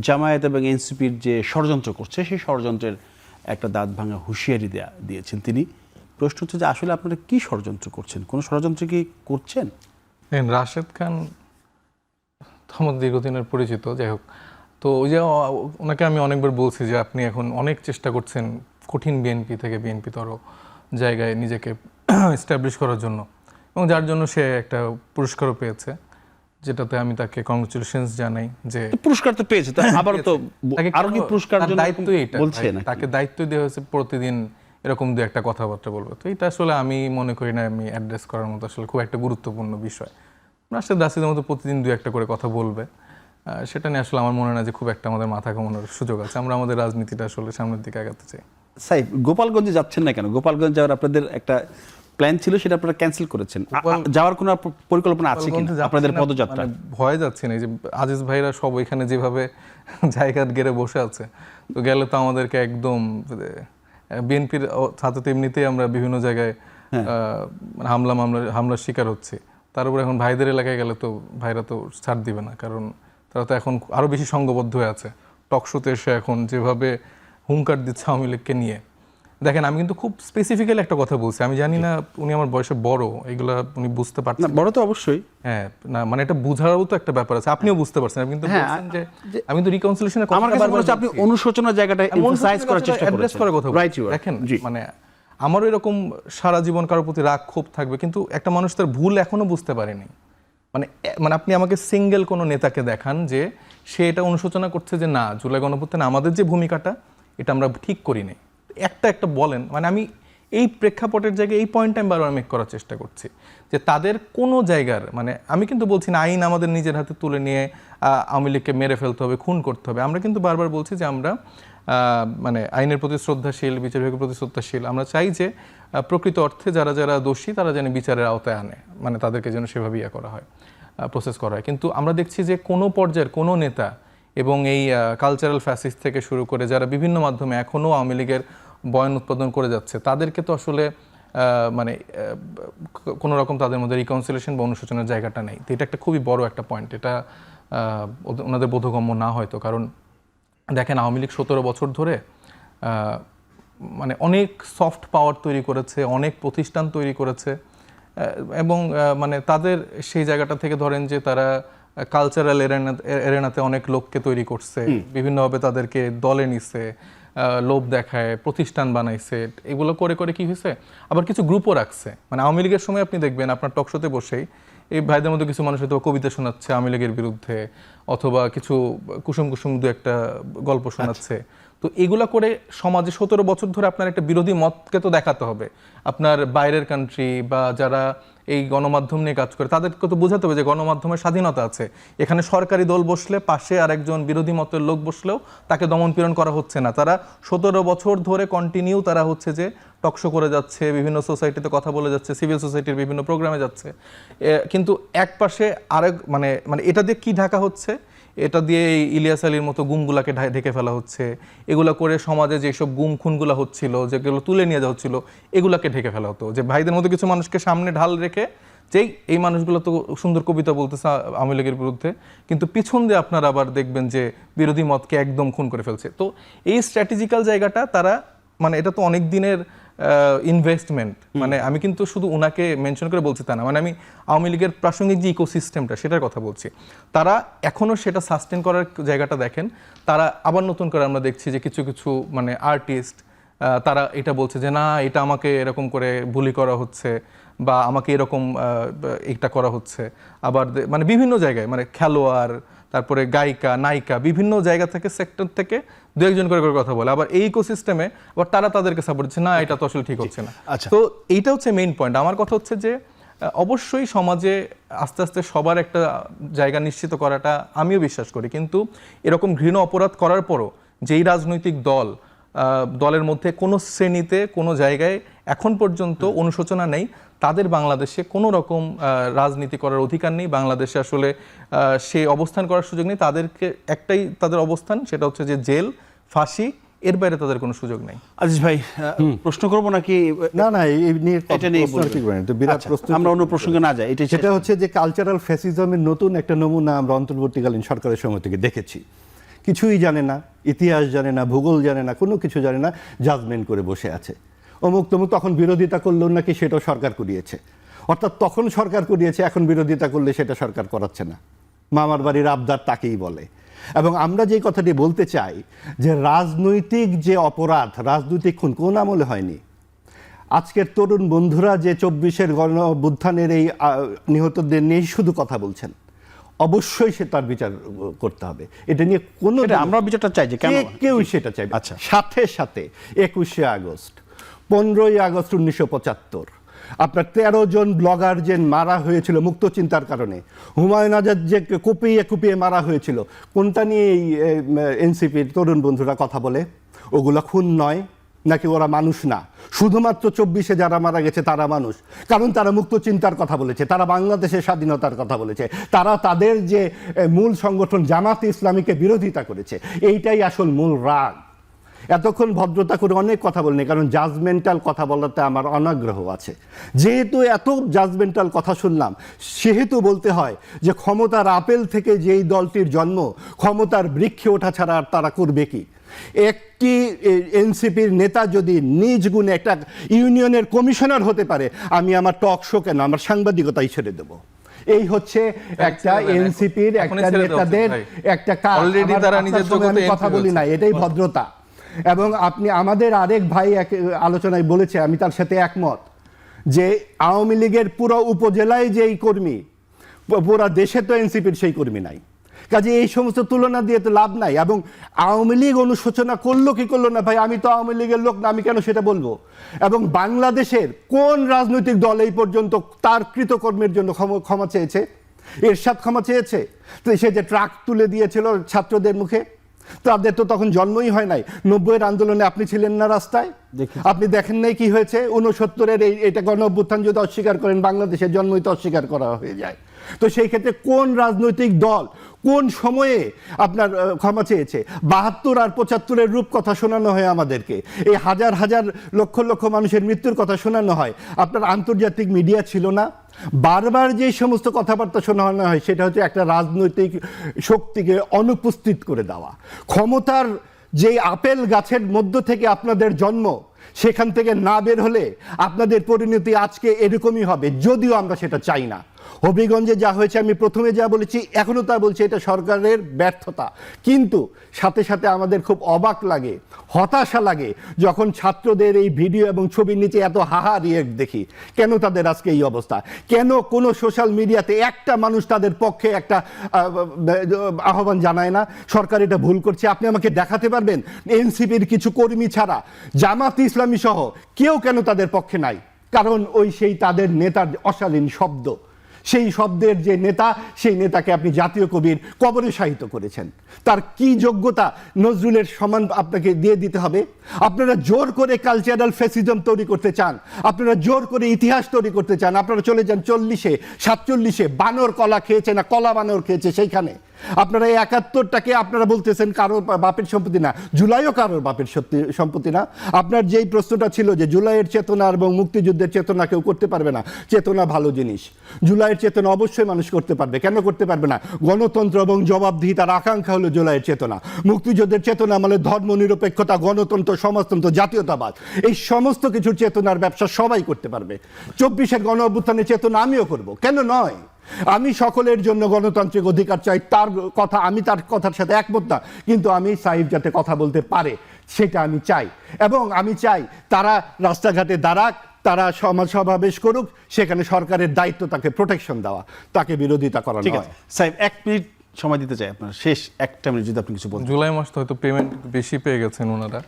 জামায়াত এবং এনসিপির যে ষড়যন্ত্র করছে সেই ষড়যন্ত্রের একটা দাঁত ভাঙা হুঁশিয়ারি দিয়েছেন তিনি। প্রশ্ন হচ্ছে যে আসলে আপনারা কি ষড়যন্ত্র করছেন, কোন ষড়যন্ত্র কি করছেন? রাশেদ খান তো আমাদের দীর্ঘদিনের পরিচিত, যাই হোক। তো ওই যে ওনাকে আমি অনেকবার বলছি যে আপনি এখন অনেক চেষ্টা করছেন কঠিন বিএনপি থেকে বিএনপিতর জায়গায় নিজেকে এস্টাবলিশ করার জন্য, এবং যার জন্য সে একটা পুরস্কারও পেয়েছে, যেটাতে আমি তাকে কংগ্রেচুলেশনস জানাই। যে পুরস্কার তো পেয়েছে, আবার তো আরো কি পুরস্কার দায়িত্ব, এইটা তাকে দায়িত্ব দেওয়া হয়েছে প্রতিদিন এরকম দু একটা কথাবার্তা বলবে। তো এটা আসলে আমি মনে করি না আমি অ্যাড্রেস করার মতো আসলে খুব একটা গুরুত্বপূর্ণ বিষয়। রাশেদ রাশিদের মতো প্রতিদিন দু একটা করে কথা বলবে, সেটা নিয়ে আসলে আমার মনে হয় না যে খুব একটা আমাদের মাথা ঘামানোর সুযোগ আছে। আমরা আমাদের রাজনীতিটা আসলে সামনের দিকে আগাতে চাই। সাইফ, গোপালগঞ্জে যাচ্ছেন না কেন? গোপালগঞ্জ যাওয়ার আপনাদের একটা প্ল্যান ছিল, সেটা আপনারা ক্যান্সেল করেছেন। যাওয়ার কোনো পরিকল্পনা আছে কিনা আপনাদের পদযাত্রা? ভয় যাচ্ছে না, যে আজিজ ভাইরা সব ওইখানে যেভাবে জায়গা গেড়ে বসে আছে, তো গেলে তো আমাদেরকে একদম বিএনপির ছাত্র এমনিতেই আমরা বিভিন্ন জায়গায় হামলার শিকার হচ্ছে, তার উপর এখন ভাইদের এলাকায় গেলে তো ভাইরা তো ছাড় দিবে না, কারণ তারা তো এখন আরও বেশি সংঘবদ্ধ হয়ে আছে। টকশোতে এসে এখন যেভাবে হুঙ্কার দিচ্ছে আওয়ামী লীগকে নিয়ে, দেখেন আমি কিন্তু খুব স্পেসিফিক্যালি একটা কথা বলছি, আমি জানি না উনি আমার বয়সে বড়, এগুলা উনি বুঝতে না পারছেন। বড় তো অবশ্যই, হ্যাঁ না মানে এটা বোঝারও তো একটা ব্যাপার আছে, আপনিও বুঝতে পারছেন। আপনি কিন্তু বলছেন যে আমি কিন্তু রিকনসিলিয়েশনের কথা আমার কাছে মনে হচ্ছে আপনি অনুশোচনার জায়গাটা এমফাসাইজ করার চেষ্টা অ্যাড্রেস করেছেন। করার কথা রাইট ইউ দেখেন মানে আমারও এরকম সারা জীবন কারোর প্রতি রাগ ক্ষোভ থাকবে, কিন্তু একটা মানুষ তার ভুল এখনো বুঝতে পারেনি। মানে মানে আপনি আমাকে সিঙ্গেল কোনো নেতাকে দেখান যে সে এটা অনুশোচনা করছে যে না জুলাই গণঅভ্যুত্থানে আমাদের যে ভূমিকাটা এটা আমরা ঠিক করি নাই, একটা বলেন। মানে আমি এই প্রেক্ষাপটের জায়গায় এই পয়েন্টটা আমি বারবার মেক করার চেষ্টা করছি যে তাদের কোনো জায়গার মানে আমি কিন্তু বলছি না আইন আমাদের নিজের হাতে তুলে নিয়ে আওয়ামী লীগকে মেরে ফেলতে হবে, খুন করতে হবে। আমরা কিন্তু বারবার বলছি যে আমরা মানে আইনের প্রতি শ্রদ্ধাশীল, বিচার বিভাগের প্রতি শ্রদ্ধাশীল। আমরা চাই যে প্রকৃত অর্থে যারা যারা দোষী তারা যেন বিচারের আওতায় আনে, মানে তাদেরকে যেন সেভাবে ইয়া করা হয়, প্রসেস করা হয়। কিন্তু আমরা দেখছি যে কোনো পর্যায়ের কোনো নেতা এবং এই কালচারাল ফ্যাসিস্ট থেকে শুরু করে যারা বিভিন্ন মাধ্যমে এখনও আওয়ামী লীগের বয়ান উৎপাদন করে যাচ্ছে তাদেরকে তো আসলে মানে কোনো রকম তাদের মধ্যে রিকনসিলিয়েশন বা অনুশোচনার জায়গাটা নেই। তো এটা একটা খুবই বড় একটা পয়েন্ট, এটা ওনাদের বোধগম্য না হয়তো। কারণ দেখেন আওয়ামী লীগ 17 বছর ধরে মানে অনেক সফট পাওয়ার তৈরি করেছে, অনেক প্রতিষ্ঠান তৈরি করেছে এবং মানে তাদের সেই জায়গাটা থেকে ধরেন যে তারা কালচারাল এরেনাতে অনেক লোককে তৈরি করছে, বিভিন্নভাবে তাদেরকে দলে নিছে, লোভ দেখায়, প্রতিষ্ঠান বানাইছে। এগুলো করে করে কি হয়েছে আবার কিছু গ্রুপও রাখছে। মানে আওয়ামী লীগের সময় আপনি দেখবেন আপনার টকশোতে বসেই এই ভাইদের মধ্যে কিছু মানুষ হয়তো কবিতা শোনাচ্ছে আওয়ামী লীগের বিরুদ্ধে, অথবা কিছু কুসুম কুসুম দু একটা গল্প শোনাচ্ছে। তো এগুলা করে সমাজে 17 বছর ধরে আপনার একটা বিরোধী মতকে তো দেখাতে হবে। আপনার বাইরের কান্ট্রি বা যারা এই গণমাধ্যম নিয়ে কাজ করে তাদেরকে তো বোঝাতে হবে যে গণমাধ্যমের স্বাধীনতা আছে। এখানে সরকারি দল বসলে পাশে আরেকজন বিরোধী মতের লোক বসলেও তাকে দমন পীড়ন করা হচ্ছে না। তারা 17 বছর ধরে কন্টিনিউ তারা হচ্ছে যে টকশো করে যাচ্ছে, বিভিন্ন সোসাইটিতে কথা বলে যাচ্ছে, সিভিল সোসাইটির বিভিন্ন প্রোগ্রামে যাচ্ছে। কিন্তু এক পাশে আরেক মানে মানে এটা দিয়ে কি ঢাকা হচ্ছে, এটা দিয়ে ইলিয়াস আলীর মতো গুমগুলাকে ঢেকে ফেলা হচ্ছে। এগুলা করে সমাজে যেসব গুম খুনগুলা হচ্ছিল, যেগুলো তুলে নিয়ে যাওয়া হচ্ছিল, এগুলাকে ঢেকে ফেলা হতো। যে ভাইদের মতো কিছু মানুষকে সামনে ঢাল রেখে যেই এই মানুষগুলো তো সুন্দর কবিতা বলতেছে আওয়ামী লীগের বিরুদ্ধে, কিন্তু পিছন দিয়ে আপনারা আবার দেখবেন যে বিরোধী মতকে একদম খুন করে ফেলছে। তো এই স্ট্র্যাটেজিক্যাল জায়গাটা তারা মানে এটা তো অনেক দিনের ইনভেস্টমেন্ট। মানে আমি কিন্তু শুধু উনাকে মেনশন করে বলছি তা না, মানে আমি আওয়ামী লীগের প্রাসঙ্গিক যে ইকোসিস্টেমটা সেটার কথা বলছি। তারা এখনও সেটা সাস্টেন করার জায়গাটা দেখেন। তারা আবার নতুন করে আমরা দেখছি যে কিছু কিছু মানে আর্টিস্ট তারা এটা বলছে যে না এটা আমাকে এরকম করে বুলি করা হচ্ছে বা আমাকে এরকম এটা করা হচ্ছে। আবার মানে বিভিন্ন জায়গায় মানে খেলোয়াড়, তারপরে গায়িকা, নায়িকা, বিভিন্ন জায়গা থেকে সেক্টর থেকে দু একজন করে করে কথা বলে। আবার এই ইকোসিস্টেমে আবার তারা তাদেরকে সাপোর্ট দিচ্ছে, না এটা তো আসলে ঠিক হচ্ছে না। তো এইটা হচ্ছে মেইন পয়েন্ট। আমার কথা হচ্ছে যে অবশ্যই সমাজে আস্তে আস্তে সবার একটা জায়গা নিশ্চিত করাটা আমিও বিশ্বাস করি, কিন্তু এরকম ঘৃণ অপরাধ করার পরও যেই রাজনৈতিক দলের মধ্যে কোনো শ্রেণীতে কোনো জায়গায় এখন পর্যন্ত অনুশোচনা নেই, তাদের বাংলাদেশে কোনো রকম রাজনীতি করার অধিকার নেই। বাংলাদেশে আসলে সে অবস্থান করার সুযোগ নেই। তাদেরকে একটাই তাদের অবস্থান, সেটা হচ্ছে যে জেল, ফাঁসি, এর বাইরে তাদের কোনো সুযোগ নেই। আজিজ ভাই প্রশ্ন করবো নাকি? না না এই নিয়ে এটা নিয়ে বিরাট প্রশ্ন, আমরা অন্য প্রসঙ্গে না যাই। সেটা হচ্ছে যে কালচারাল ফ্যাসিজমের নতুন একটা নমুনা আমরা অন্তর্বর্তীকালীন সরকারের সময় থেকে দেখেছি। কিছুই জানে না, ইতিহাস জানে না, ভূগোল জানে না, কোনো কিছু জানে না, জাজমেন্ট করে বসে আছে। অমুক তমুক তখন বিরোধিতা করলেও নাকি সেটাও সরকার করিয়েছে। অর্থাৎ তখন সরকার করিয়েছে, এখন বিরোধিতা করলে সেটা সরকার করাচ্ছে না। মামার বাড়ির আবদার তাকেই বলে। এবং আমরা যে কথাটি বলতে চাই যে রাজনৈতিক যে অপরাধ, রাজনৈতিক খুন কোন আমলে হয়নি। আজকের তরুণ বন্ধুরা যে 24-এর গণঅভ্যুত্থানের এই নিহতদের নিয়ে শুধু কথা বলছেন, অবশ্যই সে তার বিচার করতে হবে। এটা নিয়ে কোনো আমরা বিচারটা চাই যে কেউ সেটা চাইবে। আচ্ছা, সাথে সাথে 21শে আগস্ট, 15ই আগস্ট 1975 আপনার 13 জন ব্লগার যে মারা হয়েছিল মুক্ত চিন্তার কারণে, হুমায়ুন আজাদ যে কুপিয়ে কুপিয়ে মারা হয়েছিল, কোনটা নিয়ে এই এনসিপির তরুণ বন্ধুরা কথা বলে? ওগুলো খুন নয় নাকি ওরা মানুষ না? শুধুমাত্র 24-এ যারা মারা গেছে তারা মানুষ, কারণ তারা মুক্ত চিন্তার কথা বলেছে, তারা বাংলাদেশের স্বাধীনতার কথা বলেছে, তারা তাদের যে মূল সংগঠন জামাত ইসলামীকে বিরোধিতা করেছে। এইটাই আসল মূল রাগ। এতক্ষণ ভদ্রতা করে অনেক কথা বলিনি, কারণ জাজমেন্টাল কথা বলাতে আমার অনাগ্রহ আছে। যেহেতু এত জাজমেন্টাল কথা শুনলাম, সেহেতু বলতে হয় যে ক্ষমতার আপেল থেকে যেই দলটির জন্ম, ক্ষমতার বৃক্ষে ওঠা ছাড়া আর তারা করবে কি? একটি এনসিপির নেতা যদি নিজ গুণে একটা ইউনিয়নের কমিশনার হতে পারে, আমি আমার টক শো কেন, আমার সাংবাদিকতাই ছেড়ে দেবো। এই হচ্ছে একটা এনসিপির একটা নেতাদের একটা কাজ। কথা বলি না, এটাই ভদ্রতা। এবং আপনি আমাদের আরেক ভাই এক আলোচনায় বলেছে, আমি তার সাথে একমত, যে আওয়ামী লীগের পুরো উপজেলায় যেই কর্মী, পুরো দেশে তো এনসিপির সেই কর্মী নাই। কাজে এই সমস্ত তুলনা দিয়ে তো লাভ নাই। এবং আওয়ামী লীগ অনুশোচনা করলো কি করলো না, ভাই আমি তো আওয়ামী লীগের লোক না, আমি কেন সেটা বলবো? এবং বাংলাদেশের কোন রাজনৈতিক দল এই পর্যন্ত তার কৃতকর্মের জন্য ক্ষমা চেয়েছে? এরশাদ ক্ষমা চেয়েছে? তো সে যে ট্রাক তুলে দিয়েছিল ছাত্রদের মুখে, তাদের তো তখন জন্মই হয় নাই। 90-এর আন্দোলনে আপনি ছিলেন না রাস্তায়? আপনি দেখেন নাই কি হয়েছে? 69-এর এটা গণ অভ্যুত্থান যদি অস্বীকার করেন, বাংলাদেশের জন্মই তো অস্বীকার করা হয়ে যায়। তো সেই ক্ষেত্রে কোন রাজনৈতিক দল কোন সময়ে আপনার ক্ষমা চেয়েছে? 72 আর 75-এর রূপকথা শোনানো হয় আমাদেরকে, এই হাজার হাজার লক্ষ লক্ষ মানুষের মৃত্যুর কথা শোনানো হয়। আপনার আন্তর্জাতিক মিডিয়া ছিল না? বারবার যে সমস্ত কথাবার্তা শোনানো হয়, সেটা হচ্ছে একটা রাজনৈতিক শক্তিকে অনুপস্থিত করে দেওয়া। ক্ষমতার যে আপেল গাছের মধ্য থেকে আপনাদের জন্ম, সেখান থেকে না বের হলে আপনাদের পরিণতি আজকে এরকমই হবে, যদিও আমরা সেটা চাই না। হবিগঞ্জে যা হয়েছে, আমি প্রথমে যা বলেছি এখনো তা বলছি, এটা সরকারের ব্যর্থতা। কিন্তু সাথে সাথে আমাদের খুব অবাক লাগে, হতাশা লাগে, যখন ছাত্রদের এই ভিডিও এবং ছবির নিচে এত হাহা রিয়েক্ট দেখি। কেন তাদের আজকে এই অবস্থা? কেন কোনো সোশ্যাল মিডিয়াতে একটা মানুষ তাদের পক্ষে একটা আহ্বান জানায় না? সরকার এটা ভুল করছে। আপনি আমাকে দেখাতে পারবেন এনসিপির কিছু কর্মী ছাড়া জামাত ইসলামী সহ কেউ কেন তাদের পক্ষে নাই? কারণ ওই সেই তাদের নেতার অশালীন শব্দ, সেই শব্দের যে নেতা, সেই নেতাকে আপনি জাতীয় কবির কবরে শায়িত করেছেন। তার কি যোগ্যতা নজরুলের সমান আপনাকে দিয়ে দিতে হবে? আপনারা জোর করে কালচারাল ফ্যাসিজম তৈরি করতে চান, আপনারা জোর করে ইতিহাস তৈরি করতে চান। আপনারা চলে যান 40-এ 47-এ, বানর কলা খেয়েছে না কলা বানর খেয়েছে সেইখানে। আপনারা 71টাকে আপনারা বলতেছেন কারোর বাপের সম্পত্তি না, জুলাইও কারোর বাপের সম্পত্তি না। আপনার যেই প্রশ্নটা ছিল যে জুলাইয়ের চেতনা এবং মুক্তিযুদ্ধের চেতনা কেউ করতে পারবে না, চেতনা ভালো জিনিস। জুলাইয়ের চেতনা অবশ্যই মানুষ করতে পারবে, কেন করতে পারবে না? গণতন্ত্র এবং জবাবদিহিতার আকাঙ্ক্ষা হলো জুলাইয়ের চেতনা। মুক্তিযুদ্ধের চেতনা মানে ধর্ম নিরপেক্ষতা, গণতন্ত্র, সমাজতন্ত্র, জাতীয়তাবাদ, এই সমস্ত কিছুর চেতনার ব্যবসা সবাই করতে পারবে। 24-এর গণ অভ্যুত্থানের চেতনা আমিও করব, কেন নয়? আমি সকলের জন্য গণতান্ত্রিক অধিকার চাই, তার কথা, আমি তার কথার সাথে একমত না, কিন্তু আমি সাইফ যাতে কথা বলতে পারে সেটা আমি চাই। এবং আমি চাই তারা রাস্তাঘাটে দাঁড়াক, তারা সমাজ সমাবেশ করুক, সেখানে সরকারের দায়িত্ব তাকে প্রোটেকশন দেওয়া, তাকে বিরোধিতা করা নয়। সাইফ 1 মিনিট সময় দিতে চাই আপনার, শেষ 1টা মিনিট যদি আপনি কিছু বলেন। জুলাই মাস তো হয়তো পেমেন্ট বেশি পেয়ে গেছেন ওনারা,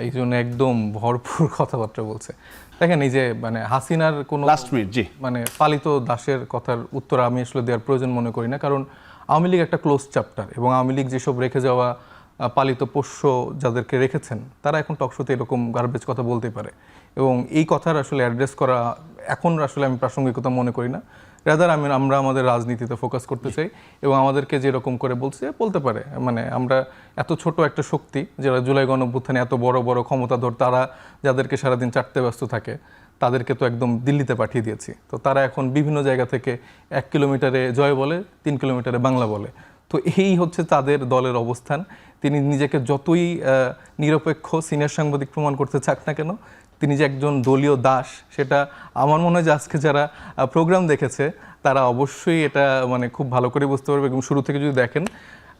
এই জন্য একদম ভরপুর কথাবার্তা বলছে। দেখেন এই যে মানে হাসিনার কোনো লাস্ট মিনিট, জি, মানে পালিত দাসের কথার উত্তর আমি আসলে দেওয়ার প্রয়োজন মনে করি না, কারণ আওয়ামী লীগ একটা ক্লোজ চ্যাপ্টার, এবং আওয়ামী লীগ যেসব রেখে যাওয়া পালিত পোষ্য যাদেরকে রেখেছেন, তারা এখন টকশোতে এরকম গার্বেজ কথা বলতে পারে, এবং এই কথার আসলে অ্যাড্রেস করা এখন আসলে আমি প্রাসঙ্গিকতা মনে করি না। রাদার আমরা আমাদের রাজনীতিতে ফোকাস করতে চাই, এবং আমাদেরকে যেরকম করে বলতে পারে, মানে আমরা এত ছোট একটা শক্তি যারা জুলাই গণঅভ্যুত্থানে এত বড় বড় ক্ষমতাধর, তারা যাদেরকে সারাদিন চাটতে ব্যস্ত থাকে, তাদেরকে তো একদম দিল্লিতে পাঠিয়ে দিয়েছি। তো তারা এখন বিভিন্ন জায়গা থেকে 1 কিলোমিটারে জয় বলে, 3 কিলোমিটারে বাংলা বলে। তো এই হচ্ছে তাদের দলের অবস্থান। তিনি নিজেকে যতই নিরপেক্ষ সিনিয়র সাংবাদিক প্রমাণ করতে চাক না কেন, তিনি যে একজন দলীয় দাস, সেটা আমার মনে হয় যে আজকে যারা প্রোগ্রাম দেখেছে তারা অবশ্যই এটা মানে খুব ভালো করে বুঝতে পারবে, এবং শুরু থেকে যদি দেখেন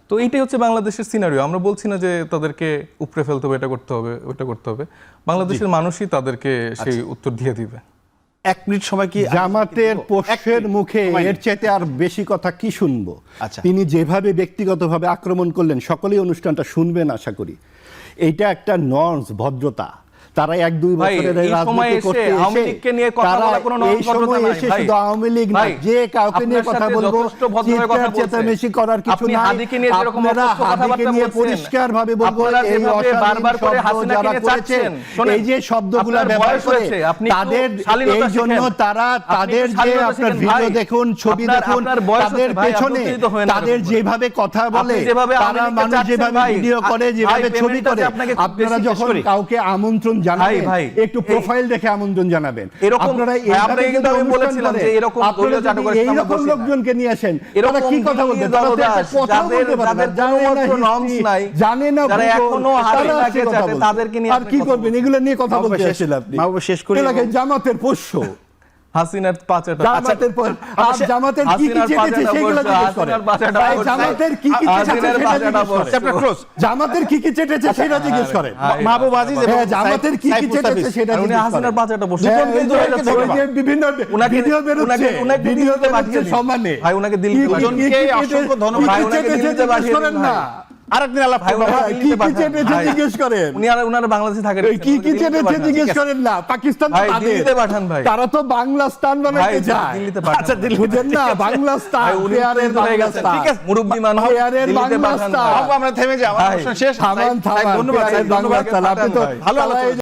তো এইটাই হচ্ছে বাংলাদেশের সিনারিও। আমরা বলছি না যে তাদেরকে উপরে ফেলতে হবে, এটা করতে হবে, ওটা করতে হবে, বাংলাদেশের মানুষই তাদেরকে সেই উত্তর দিয়ে দিবে। 1 মিনিট সময় কি? জামাতের পোষ্যের মুখে এর চাইতে আর বেশি কথা কি শুনবো? তিনি যেভাবে ব্যক্তিগতভাবে আক্রমণ করলেন, সকলেই অনুষ্ঠানটা শুনবেন আশা করি। এইটা একটা নর্মস, ভদ্রতা। তারা 1-2 ভাই, বছরের এই সময় রাজনীতি এসে করতে আওয়ামী এসে লীগকে নিয়ে কথা তারা বলা কোনো এই নমনীয়তা সময় নাই, এসে ভাই। শুধু আওয়ামী লীগ না, ভাই, যে কাউকে নিয়ে আপনার কথা সাথে বলবো যথেষ্ট ভদ্রভাবে কথা চিৎকার বলছে। চেঁচামেচি করার কিছু আপনি নাই। হাদিকে নিয়ে যেরকম আপনারা অকথ্য হাদিকে কথাবার্তা নিয়ে বলছেন, পরিষ্কারভাবে বলবো, আপনারা এই যেভাবে অশালীন বারবার করে শব্দ হাসিনাকে যারা নিয়ে করেছে, চাচ্ছেন, শোনেন, এই যে শব্দগুলো আপনার ব্যবহার বয়স করে হয়েছে, আপনি একটু তাদের শালীনতা এই জন্য শিখেন। তারা আপনি তাদের একটু যে শালীনতা আপনার শিখেন, ভিডিও ভাই। দেখুন, ছবি দেখুন, আপনার বয়স তাদের হচ্ছে, ভাই, আপনি পেছনে উত্তেজিত হয়েন না তাদের এরকম করে। যেভাবে কথা বলে, আপনি যেভাবে আওয়ামী তারা লীগকে মানুষ চাচ্ছেন, যেভাবে ভাই, ভিডিও করে, যেভাবে ভাই, ছবি পেমেন্টটা করে, যে আপনাকে খুব আপনারা বেশি যখন করি। কাউকে আমন্ত্রণ জানাবেন ভাই, একটু প্রোফাইল দেখে আমন্ত্রণ জানাবেন। এরকম- আপনারা ভাই, এইভাবে আপনাকে যদি কিন্তু আমি অনুষ্ঠান বলেছিলাম করেন, যে এরকম আপনারা দলীয় যদি চাটুকারের সামনে এইরকম বসি না। লোকজনকে নিয়ে আসেন, তারা এরকম কি কথা বলতে, দিল্লির তারা তো একটা দলদাস, কথা বলতে পারে না, যাদের জানে না কোনো history, norms নাই, জানে না যারা ভূগোল, এখনো তারা হাসিনাকে আজকে কথা চাটে, বলছে। তাদেরকে নিয়ে আর আপনি কি কথা করবেন, এগুলো নিয়ে কথা মাহবুব বলতে শেষ- আসছিলেন আপনি। মাহবুব শেষ করি এলাকায় এবং- জামাতের পোষ্য, হাসিনার পাচাটা জামাতের আর জামাতের কি কি হাসিনার চেটেছে পাচাটা সেগুলো বলছে, জিজ্ঞেস করেন। হাসিনার পাচাটা ভাই, বলছে। জামাতের কি কি চেটেছে হাসিনার সেটা পাচাটা জিজ্ঞেস বলছে। করেন। Chapter close. জামাতের কি কি চেটেছে সেটা জিজ্ঞেস করেন। মাহবুব আজিজ এবং হ্যাঁ, জামাতের কি কি সাইফ চেটেছে মুস্তাফিজ। সেটা আর উনি জিজ্ঞেস হাসিনার করেন। পাচাটা বসে হ্যাঁ, দুজনকেই ওই ধরে যে- যাচ্ছে ওই যে বিভিন্ন উনাকে- ভিডিও বেরোচ্ছে, উনাকে ভিডিও দিল্লিতে বেরোচ্ছে পাঠিয়ে দিন। সমানে। ভাই, উনাকে দিল্লিতে কি- পাঠিয়ে কি- দিন। কি- কি- অসংখ্য ধন্যবাদ। কি কি ভাই, উনাকে চেটেছে দিল্লিতে জিজ্ঞেস পাঠিয়ে করেন দিন, না। ভাই। আরেকদিন আলাপ ভাই, করবো। উনাকে কি দিল্লিতে কি পাঠান, চেটেছে ভাই। জিজ্ঞেস করেন। উনারা বাংলাদেশে থাকেন, এই কি কি দিল্লিতে চেটেছে পাঠান। জিজ্ঞেস করেন না। পাকিস্তান তো ভাই, তাদের। দিল্লিতে পাঠান, ভাই। তারা তো বাংলা স্থান ভাই, বানাইতে চায়। দিল্লিতে পাঠান। আচ্ছা, দিল্লি- বুঝেন না, বাংলা স্থান, ভাই, উনি পেয়ারের উত্তেজিত হয়ে বাংলা গেছেন। স্থান। ঠিক আছে, মুরব্বি মানুষ, পেয়ারের দিল্লিতে বাংলা পাঠান, স্থান। ভাই। মাহবুব, আমরা থেমে যাই, আমার ভাই, অনুষ্ঠান শেষ। থামান, সাইফ, থামান, ধন্যবাদ, পেয়ারের সাইফ, বাংলা ধন্যবাদ। স্থান। আপনি তো ভালো আলোচনা। তারা এই